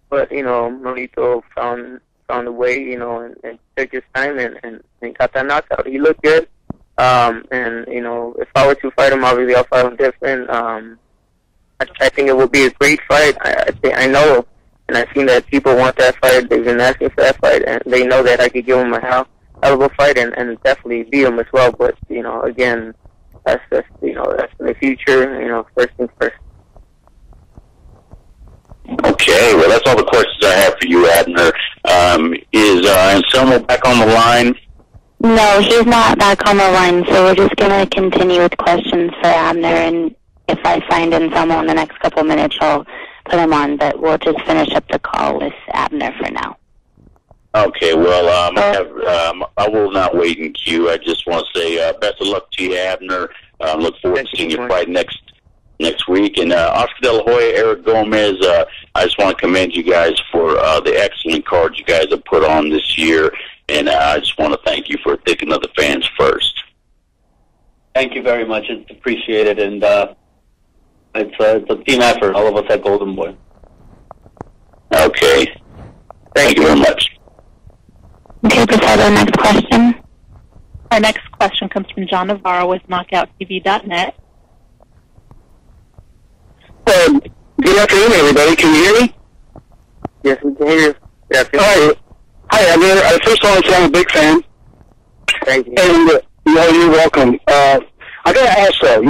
But, Nonito found a way, and took his time and got that knockout. He looked good. And, if I were to fight him, obviously I'll fight him different. I think it would be a great fight. I know, and I've seen that people want that fight. They've been asking for that fight, and they know that I could give them a hell of a fight and definitely beat him as well. But, again, that's just, that's in the future, first things first. Okay, well, that's all the questions I have for you, Abner. Is Anselmo back on the line? No, he's not back on the line, so we're just going to continue with questions for Abner, and if I find Anselmo in the next couple of minutes, I'll put him on, but we'll just finish up the call with Abner for now. Okay, well, I will not wait in queue. I just want to say best of luck to you, Abner. Look forward to seeing your fight next week. And Oscar De La Hoya, Eric Gomez, I just want to commend you guys for the excellent cards you guys have put on this year. And I just want to thank you for thinking of the fans first. Thank you very much. It's appreciated, and it's a team effort, all of us at Golden Boy. Okay. Thank you very much. Okay, you. Before the next question. Our next question comes from John Navarro with KnockoutTV.net. Good afternoon, everybody. Can you hear me? Yes, we can hear you. Yes. Hi, Abner. First of all, I'm a big fan. Thank you. And you're welcome. I got to ask though,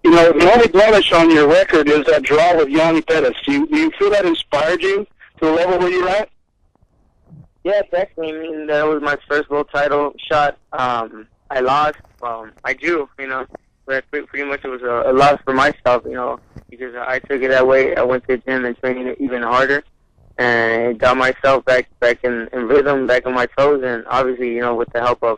the only blemish on your record is that draw with Yanni Pettis. Do you feel that inspired you to the level where you're at? Yeah, definitely. I mean, that was my first world title shot. I lost. I drew, but pretty much it was a loss for myself, because I took it that way. I went to the gym and trained it even harder, and got myself back in rhythm, back on my toes, and obviously, with the help of,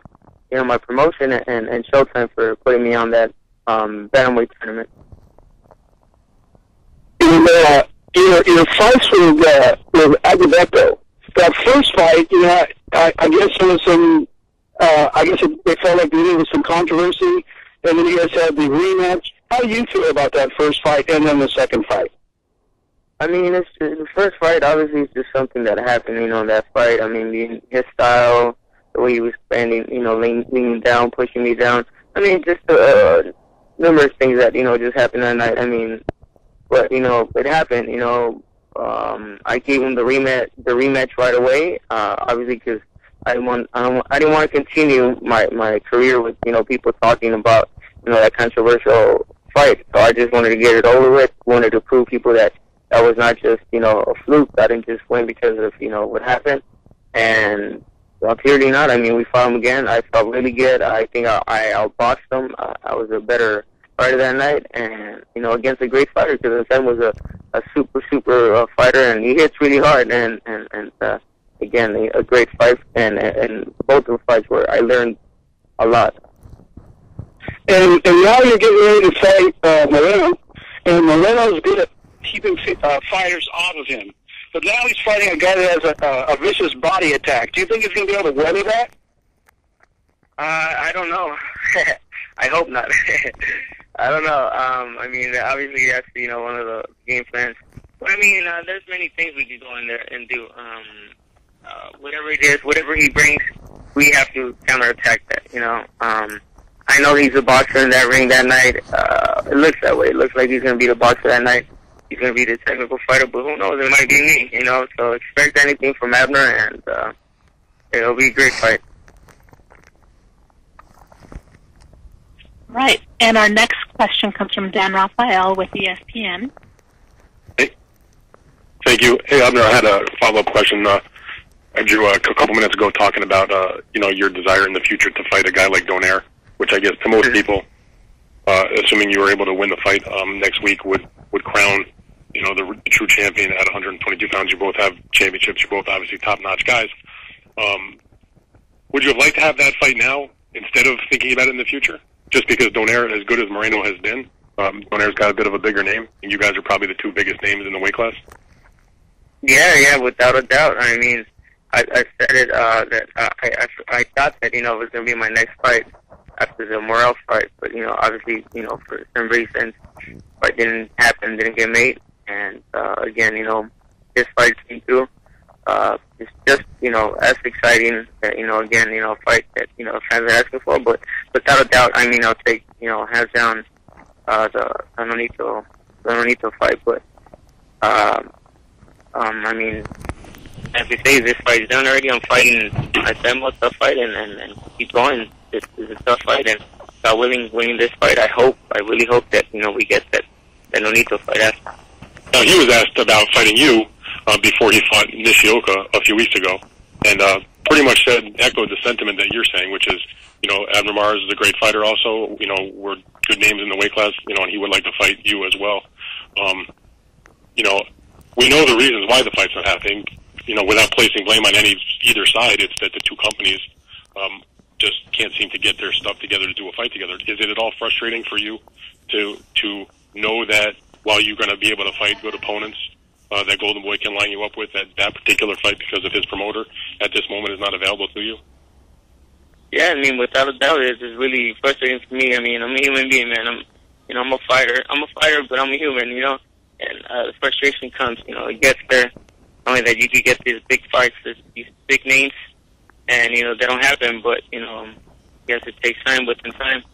my promotion and Showtime for putting me on that bantamweight tournament. Your fights with Aguileto, that first fight, I guess there was some, they felt like there was some controversy, and then you guys had the rematch. How do you feel about that first fight and then the second fight? I mean, it's the first fight, obviously, it's just something that happened, in that fight. I mean, his style, the way he was standing, leaning down, pushing me down. I mean, just numerous things that, just happened that night. I mean, but, it happened, I gave him the rematch right away, obviously, because I didn't want to continue my career with, people talking about, that controversial fight. So I just wanted to get it over with, wanted to prove people that was not just, a fluke. I didn't just win because of, what happened. And clearly not. I mean, we fought him again. I felt really good. I think I outboxed him. I was a better fighter that night, and, against a great fighter, because Anselmo was a super fighter, and he hits really hard, and again, a great fight, and both of the fights where I learned a lot. And now you're getting ready to fight Moreno, and Moreno's good at keeping fighters off of him. But now he's fighting a guy that has a vicious body attack. Do you think he's going to be able to weather that? I don't know. I hope not. I don't know. I mean, obviously that's, one of the game plans. But I mean, there's many things we could go in there and do. Whatever it is, whatever he brings, we have to counterattack that, I know he's a boxer in that ring that night. It looks that way. It looks like he's going to be the boxer that night. He's going to be the technical fighter, but who knows? It might be me, So expect anything from Abner, and it'll be a great fight. Right. And our next question comes from Dan Raphael with ESPN. Hey. Thank you. Hey, Abner, I had a follow-up question. I drew a couple minutes ago talking about, your desire in the future to fight a guy like Donaire, which I guess to most people, assuming you were able to win the fight next week, would crown, the true champion at 122 pounds. You both have championships. You're both obviously top-notch guys. Would you have liked to have that fight now instead of thinking about it in the future? Just because Donaire, as good as Moreno has been, Donaire's got a bit of a bigger name, and you guys are probably the two biggest names in the weight class. Yeah, without a doubt. I mean, I said it that I thought that it was going to be my next fight after the Morel fight, but obviously for some reasons, fight didn't happen, didn't get made, and again, this fight came through. It's just as exciting that again a fight that fans are asking for, but without a doubt, I mean I'll take hands down the Nonito fight, but I mean, as we say, this fight is done already. I'm fighting Anselmo, tough fight, and keep going. It's a tough fight, and God willing, winning this fight, I really hope that we get that Nonito fight after. Now, he was asked about fighting you before he fought Nishioka a few weeks ago, and pretty much echoed the sentiment that you're saying, which is, Abner Mars is a great fighter also, we're good names in the weight class, and he would like to fight you as well. We know the reasons why the fight's not happening, without placing blame on either side. It's that the two companies just can't seem to get their stuff together to do a fight together. Is it at all frustrating for you to know that while you're going to be able to fight good opponents, that Golden Boy can line you up with, that particular fight, because of his promoter, at this moment is not available to you? Yeah, I mean, without a doubt, it's just really frustrating for me. I mean, I'm a human being, man. I'm a fighter. I'm a fighter, but I'm a human, And the frustration comes, it gets there. Only that you could get these big fights, these big names, and they don't happen. But I guess it takes time. Within time,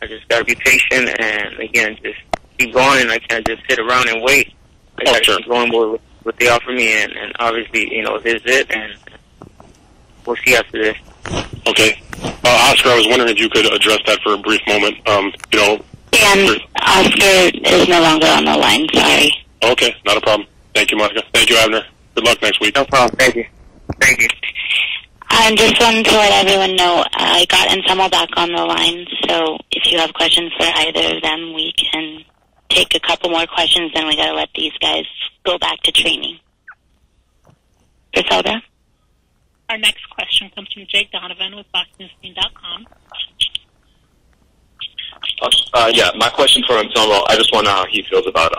I just gotta be patient, and again, just keep going. And I can't just sit around and wait. I gotta keep going with what they offer me, and obviously, this is it, and we'll see after this. Okay. Oscar, I was wondering if you could address that for a brief moment. And Oscar is no longer on the line, sorry. Okay, not a problem. Thank you, Monica. Thank you, Abner. Good luck next week. No problem. Thank you. Thank you. I just wanted to let everyone know I got Anselmo back on the line, so if you have questions for either of them, we can take a couple more questions, then we got to let these guys go back to training. Griselda? Our next question comes from Jake Donovan with BoxingScene.com. Yeah, my question for Anselmo, I just want to know how he feels about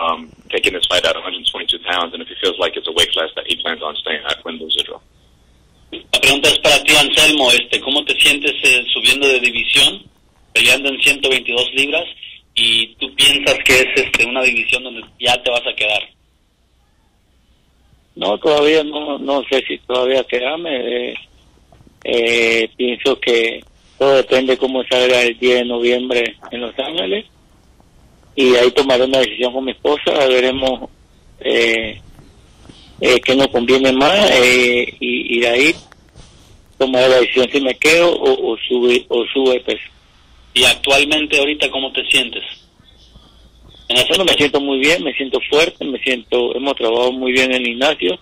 taking this fight at 122 pounds, and if he feels like it's a weight class that he plans on staying at, win, lose, or draw. La pregunta es para ti, Anselmo. ¿Cómo te sientes subiendo de división, peleando en 122 libras, y tú piensas que es una división donde ya te vas a quedar? No, todavía no sé si todavía quedarme. Pienso que todo depende cómo salga el 10 de noviembre en Los Ángeles, y ahí tomaré una decisión con mi esposa. Veremos qué nos conviene más, y de ahí tomaré la decisión si me quedo o sube peso. ¿Y actualmente ahorita cómo te sientes? Bueno, me siento muy bien, me siento fuerte, hemos trabajado muy bien en el gimnasio,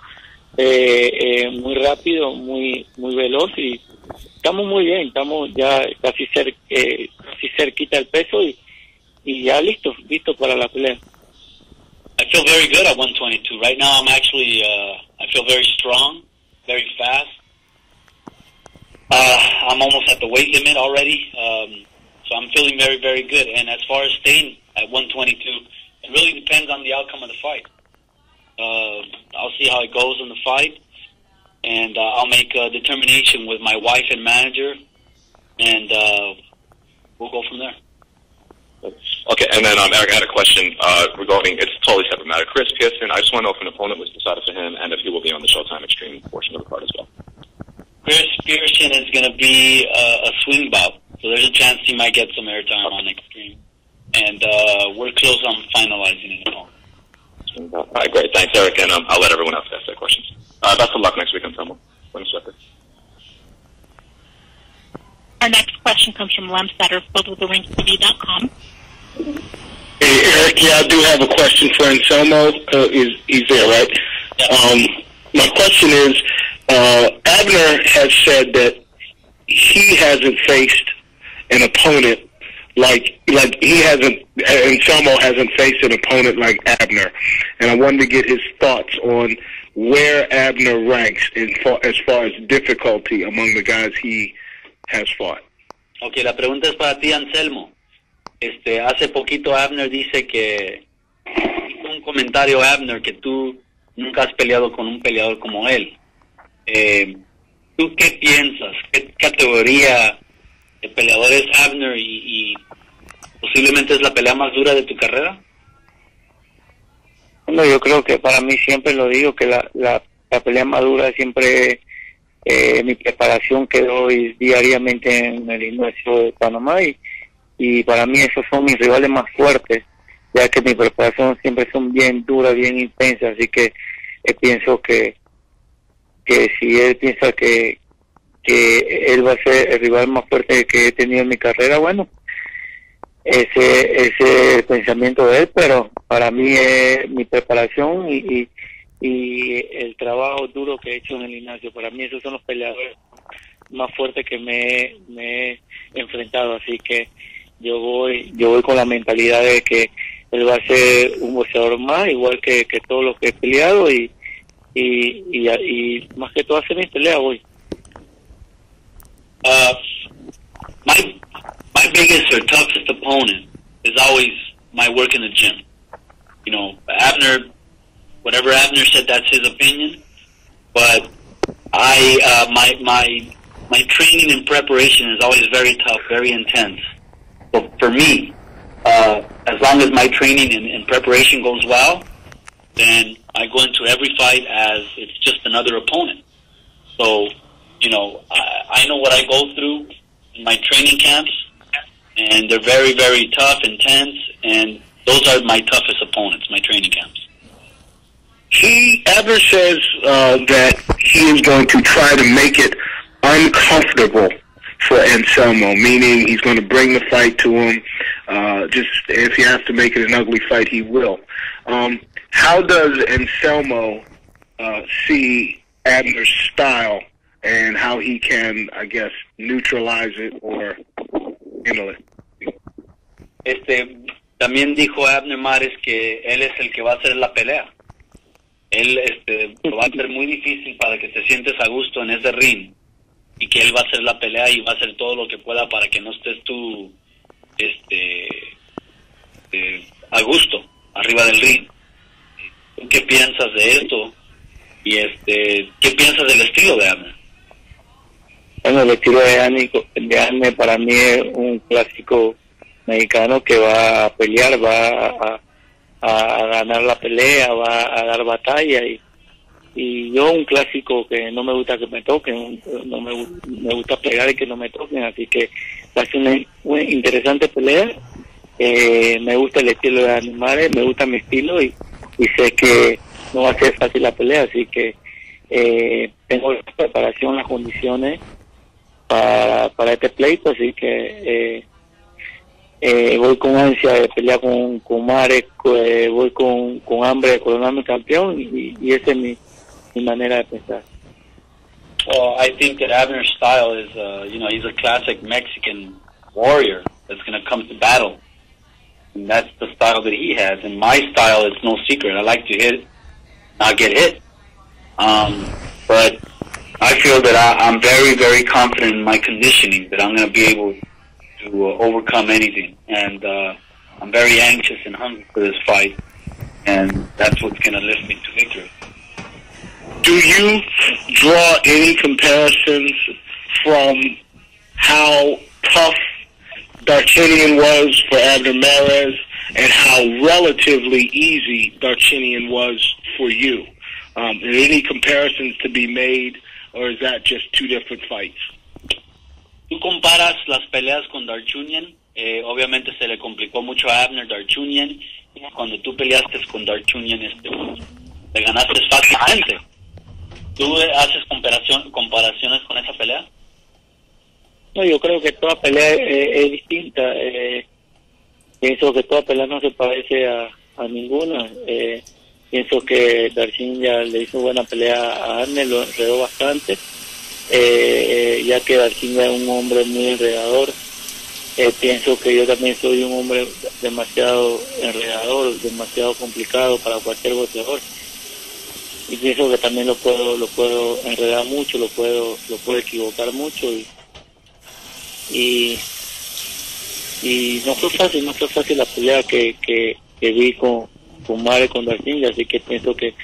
muy rápido, muy veloz, y estamos muy bien, estamos ya casi cerquita del peso, y ya listo para la pelea. I feel very good at 122. Right now I'm actually, I feel very strong, very fast. I'm almost at the weight limit already, so I'm feeling very, very good. And as far as staying at 122, it really depends on the outcome of the fight. I'll see how it goes in the fight, and I'll make a determination with my wife and manager, and we'll go from there. Okay, and then Eric, I had a question regarding, it's a totally separate matter. Chris Pearson, I just want to know if an opponent was decided for him, and if he will be on the Showtime Extreme portion of the card as well. Chris Pearson is going to be a swing bout, so there's a chance he might get some airtime on Extreme. And we're close on finalizing an opponent. All right, great. Thanks, Eric, and I'll let everyone else ask their questions. Best of luck next week, Anselmo. Our next question comes from Lem Satterfield with TheRingsTV.com. Hey, Eric, yeah, I do have a question for Anselmo. He's there, right? Yeah. My question is, Abner has said that he hasn't faced an opponent like he hasn't, Anselmo hasn't faced an opponent like Abner, and I wanted to get his thoughts on where Abner ranks as far as difficulty among the guys he has fought. Okay, la pregunta es para ti, Anselmo. Hace poquito Abner dice que hizo un comentario, Abner, que tú nunca has peleado con un peleador como él. ¿Tú qué piensas? ¿Qué categoría de peleador es Abner y posiblemente es la pelea más dura de tu carrera? Bueno, yo creo que para mí, siempre lo digo, que la pelea más dura siempre mi preparación que doy diariamente en el gimnasio de Panamá, y para mí esos son mis rivales más fuertes, ya que mi preparación siempre son bien duras, bien intensas, así que pienso que si él piensa que él va a ser el rival más fuerte que he tenido en mi carrera, bueno, ese es el pensamiento de él, pero para mí es mi preparación y el trabajo duro que he hecho en el gimnasio. Para mí esos son los peleadores más fuertes que me he enfrentado, así que yo voy con la mentalidad de que él va a ser un boxeador más, igual que todos los que he peleado, y más que todo hacer mi pelea hoy. My biggest or toughest opponent is always my work in the gym. You know, Abner, whatever Abner said, that's his opinion. But my training and preparation is always very tough, very intense. So for me, as long as my training and preparation goes well, then I go into every fight as it's just another opponent. So, I know what I go through in my training camps, and they're very, very tough, intense, and those are my toughest opponents, my training camps. Abner says that he is going to try to make it uncomfortable for Anselmo, meaning he's going to bring the fight to him. Just if he has to make it an ugly fight, he will. How does Anselmo see Abner's style and how he can, I guess, neutralize it or handle it? También dijo Abner Mares que él es el que va a hacer la pelea. Él lo va a hacer muy difícil para que te sientes a gusto en ese ring, y que él va a hacer la pelea y va a hacer todo lo que pueda para que no estés tú a gusto arriba del ring. ¿Tú qué piensas de esto? Y ¿qué piensas del estilo de Abner? Bueno, el estilo de Abner para mí es un clásico mexicano que va a pelear, va a ganar la pelea, va a dar batalla, y yo un clásico que no me gusta que me toquen, no me gusta pegar y que no me toquen, así que va a ser una interesante pelea. Me gusta el estilo de animales, me gusta mi estilo, y sé que no va a ser fácil la pelea, así que tengo la preparación, las condiciones para este pleito, así que voy con ansia de pelear con Marek, voy con hambre de coronarme campeón, y esa es mi manera de pensar. Well, I think that Abner's style is, he's a classic Mexican warrior that's going to come to battle. And that's the style that he has. And my style is no secret. I like to hit, not get hit. But I feel that I'm very, very confident in my conditioning, that I'm going to be able to overcome anything. And I'm very anxious and hungry for this fight. And that's what's going to lift me to victory. Do you draw any comparisons from how tough Darchinian was for Abner Mares and how relatively easy Darchinian was for you? Are there any comparisons to be made, or is that just two different fights? Tú comparas las peleas con Darchinian, obviamente se le complicó mucho a Abner Darchinian. Cuando tú peleaste con Darchinian, le ganaste fácilmente. ¿Tú haces comparaciones con esa pelea? No, yo creo que toda pelea es distinta. Pienso que toda pelea no se parece a ninguna. Pienso que Darcin ya le hizo buena pelea a Abner, lo enredó bastante, ya que Darcin es un hombre muy enredador. Pienso que yo también soy un hombre demasiado enredador, demasiado complicado para cualquier boxeador. Y pienso que también lo puedo enredar mucho, lo puedo equivocar mucho, y no fue fácil la pelea que vi con Mare, con Darcin, así que pienso que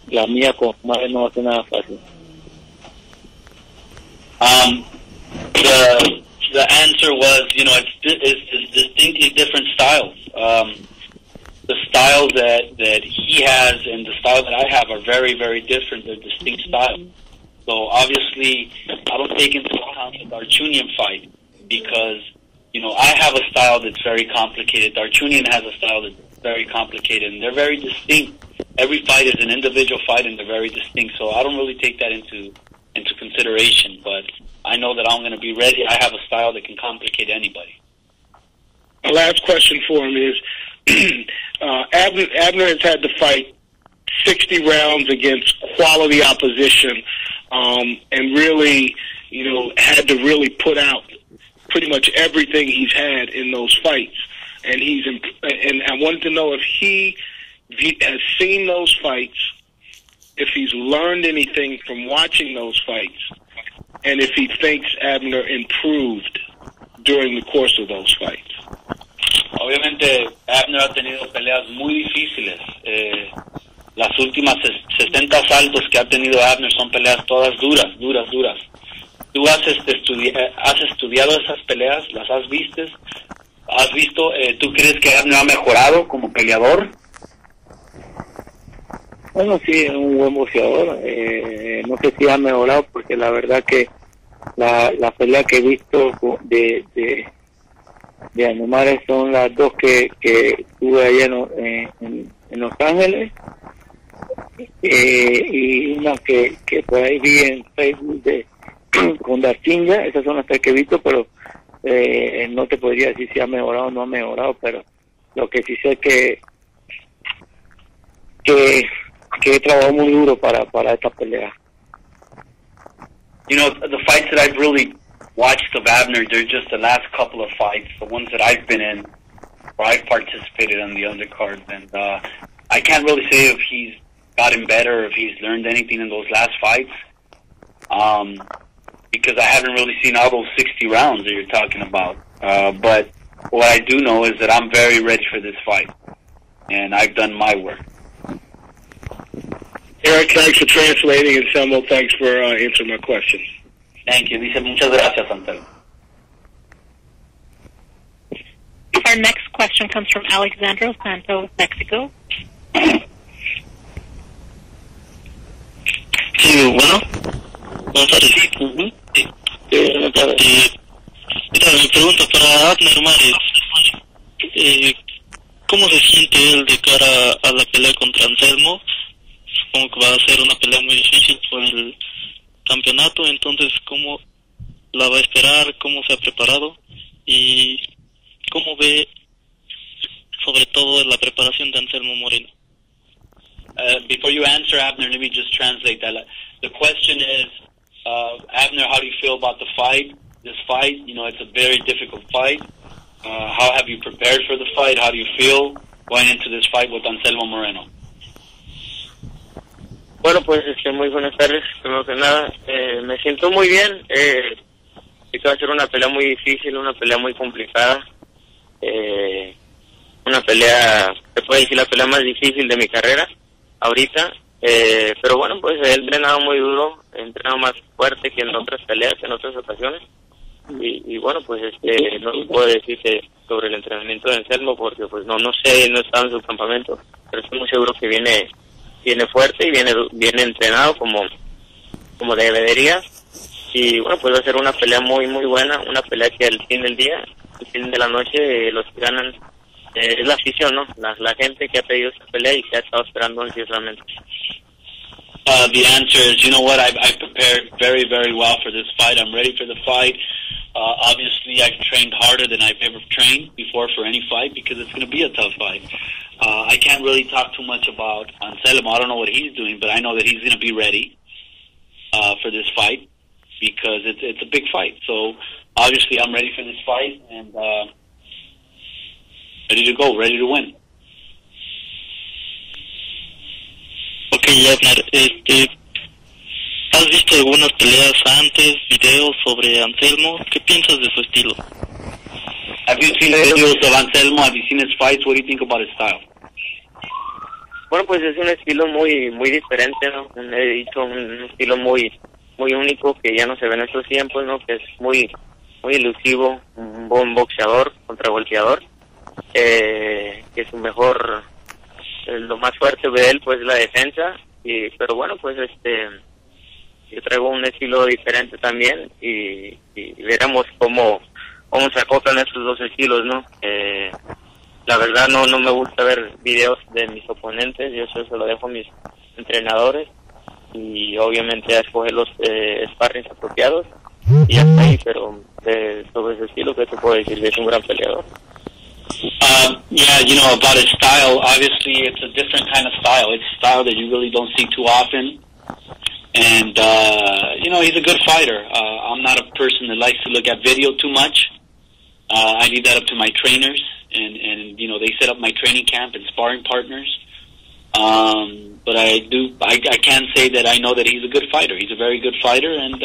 la mía con Mare no va a ser nada fácil. The answer was, it's distinctly different styles. The style that he has and the style that I have are very, very different. They're distinct styles. So obviously, I don't take into account the Darchinian fight because, I have a style that's very complicated. Darchinian has a style that's very complicated, and they're very distinct. Every fight is an individual fight, and they're very distinct. So I don't really take that into consideration. But I know that I'm going to be ready. I have a style that can complicate anybody. My last question for him is, Abner has had to fight 60 rounds against quality opposition, and really, had to really put out pretty much everything he's had in those fights. And I wanted to know if he has seen those fights, if he's learned anything from watching those fights, and if he thinks Abner improved during the course of those fights. Obviamente, Abner ha tenido peleas muy difíciles. Las últimas 60 asaltos que ha tenido Abner son peleas todas duras. ¿Tú has estudiado esas peleas? ¿Las has visto? ¿Tú crees que Abner ha mejorado como peleador? Bueno, sí, es un buen boxeador. No sé si ha mejorado, porque la verdad que la pelea que he visto de animales son las dos que tuve allá en Los Ángeles, y una que por ahí vi en Facebook con Darchinja. Esas son las tres que he visto, pero no te podría decir si ha mejorado o no ha mejorado, pero lo que sí sé que he trabajado muy duro para esta pelea. You know, the fights that I've really watched of Abner, they're just the last couple of fights, the ones that I've been in, where I've participated on the undercards, and I can't really say if he's gotten better or if he's learned anything in those last fights, because I haven't really seen all those 60 rounds that you're talking about. But what I do know is that I'm very ready for this fight, and I've done my work. Eric, thanks for translating, and Anselmo, thanks for answering my question. Thank you. Dice, muchas gracias, Anselmo. Our next question comes from Alexandro Santos, Mexico. Sí, bueno. Buenas tardes. Mira, mi pregunta para Abner Mares. ¿Cómo se siente él de cara a la pelea contra Anselmo? Supongo que va a ser una pelea muy difícil por el campeonato, entonces ¿cómo la va a esperar? ¿Cómo se ha preparado? ¿Y cómo ve sobre todo la preparación de Anselmo Moreno? Before you answer, Abner, let me just translate that. The question is, Abner, how do you feel about the fight? This fight, you know, it's a very difficult fight. How have you prepared for the fight? How do you feel going into this fight with Anselmo Moreno? Bueno, pues muy buenas tardes. Primero que nada, me siento muy bien. Sé que va a ser una pelea muy difícil, una pelea muy complicada. Una pelea, se puede decir la pelea más difícil de mi carrera ahorita. Pero bueno, pues he entrenado muy duro, he entrenado más fuerte que en otras peleas, en otras ocasiones. Y bueno, pues no puedo decir sobre el entrenamiento de Anselmo porque pues no sé, no he estado en su campamento, pero estoy muy seguro que viene fuerte y viene entrenado como debería. Y bueno, pues va a ser una pelea muy muy buena, una pelea que al fin del día, al fin de la noche, los que ganan es la afición, ¿no? La gente que ha pedido esta pelea y que ha estado esperando ansiosamente. The answer is, you know what, I've prepared very, very well for this fight. I'm ready for the fight. Obviously, I've trained harder than I've ever trained before for any fight because it's going to be a tough fight. I can't really talk too much about Anselmo. I don't know what he's doing, but I know that he's going to be ready for this fight because it's a big fight. So, obviously, I'm ready for this fight and ready to go, ready to win. Ok, Abner, ¿has visto algunas peleas antes, videos sobre Anselmo? ¿Qué piensas de su estilo? Have you seen videos of Anselmo? Have you seen his fights? What do you think about his style? Bueno, pues es un estilo muy muy diferente, ¿no? He dicho un estilo muy muy único que ya no se ve en estos tiempos, ¿no? Que es muy muy elusivo, un buen boxeador, contragolpeador, que su mejor, lo más fuerte de él pues es la defensa, pero bueno, pues yo traigo un estilo diferente también y veremos cómo se acoplan estos dos estilos, ¿no? La verdad no me gusta ver videos de mis oponentes, yo eso se lo dejo a mis entrenadores y obviamente a escoger los sparrings apropiados y hasta ahí, pero sobre ese estilo, ¿qué te puedo decir? Es un gran peleador. Yeah, you know, about his style, obviously it's a different kind of style. It's a style that you really don't see too often. And, you know, he's a good fighter. I'm not a person that likes to look at video too much. I leave that up to my trainers. And you know, they set up my training camp and sparring partners. But I can say that I know that he's a good fighter. He's a very good fighter, and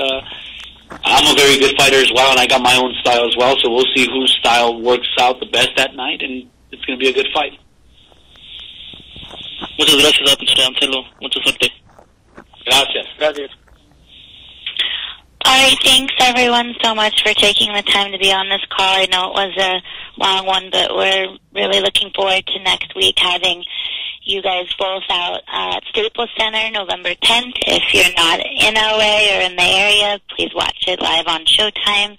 I'm a very good fighter as well, and I got my own style as well, so we'll see whose style works out the best that night, and it's going to be a good fight. Muchas gracias, Anselmo. Mucha suerte. Gracias. Gracias. All right, thanks everyone so much for taking the time to be on this call. I know it was a long one, but we're really looking forward to next week having you guys both out at Staples Center November 10th. If you're not in LA or in the area, please watch it live on Showtime.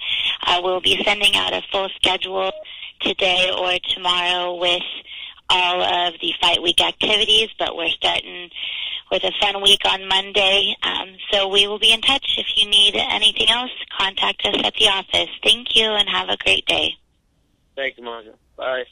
We'll be sending out a full schedule today or tomorrow with all of the Fight Week activities, but we're starting with a fun week on Monday. So we will be in touch. If you need anything else, contact us at the office. Thank you and have a great day. Thank you, Monica. Bye.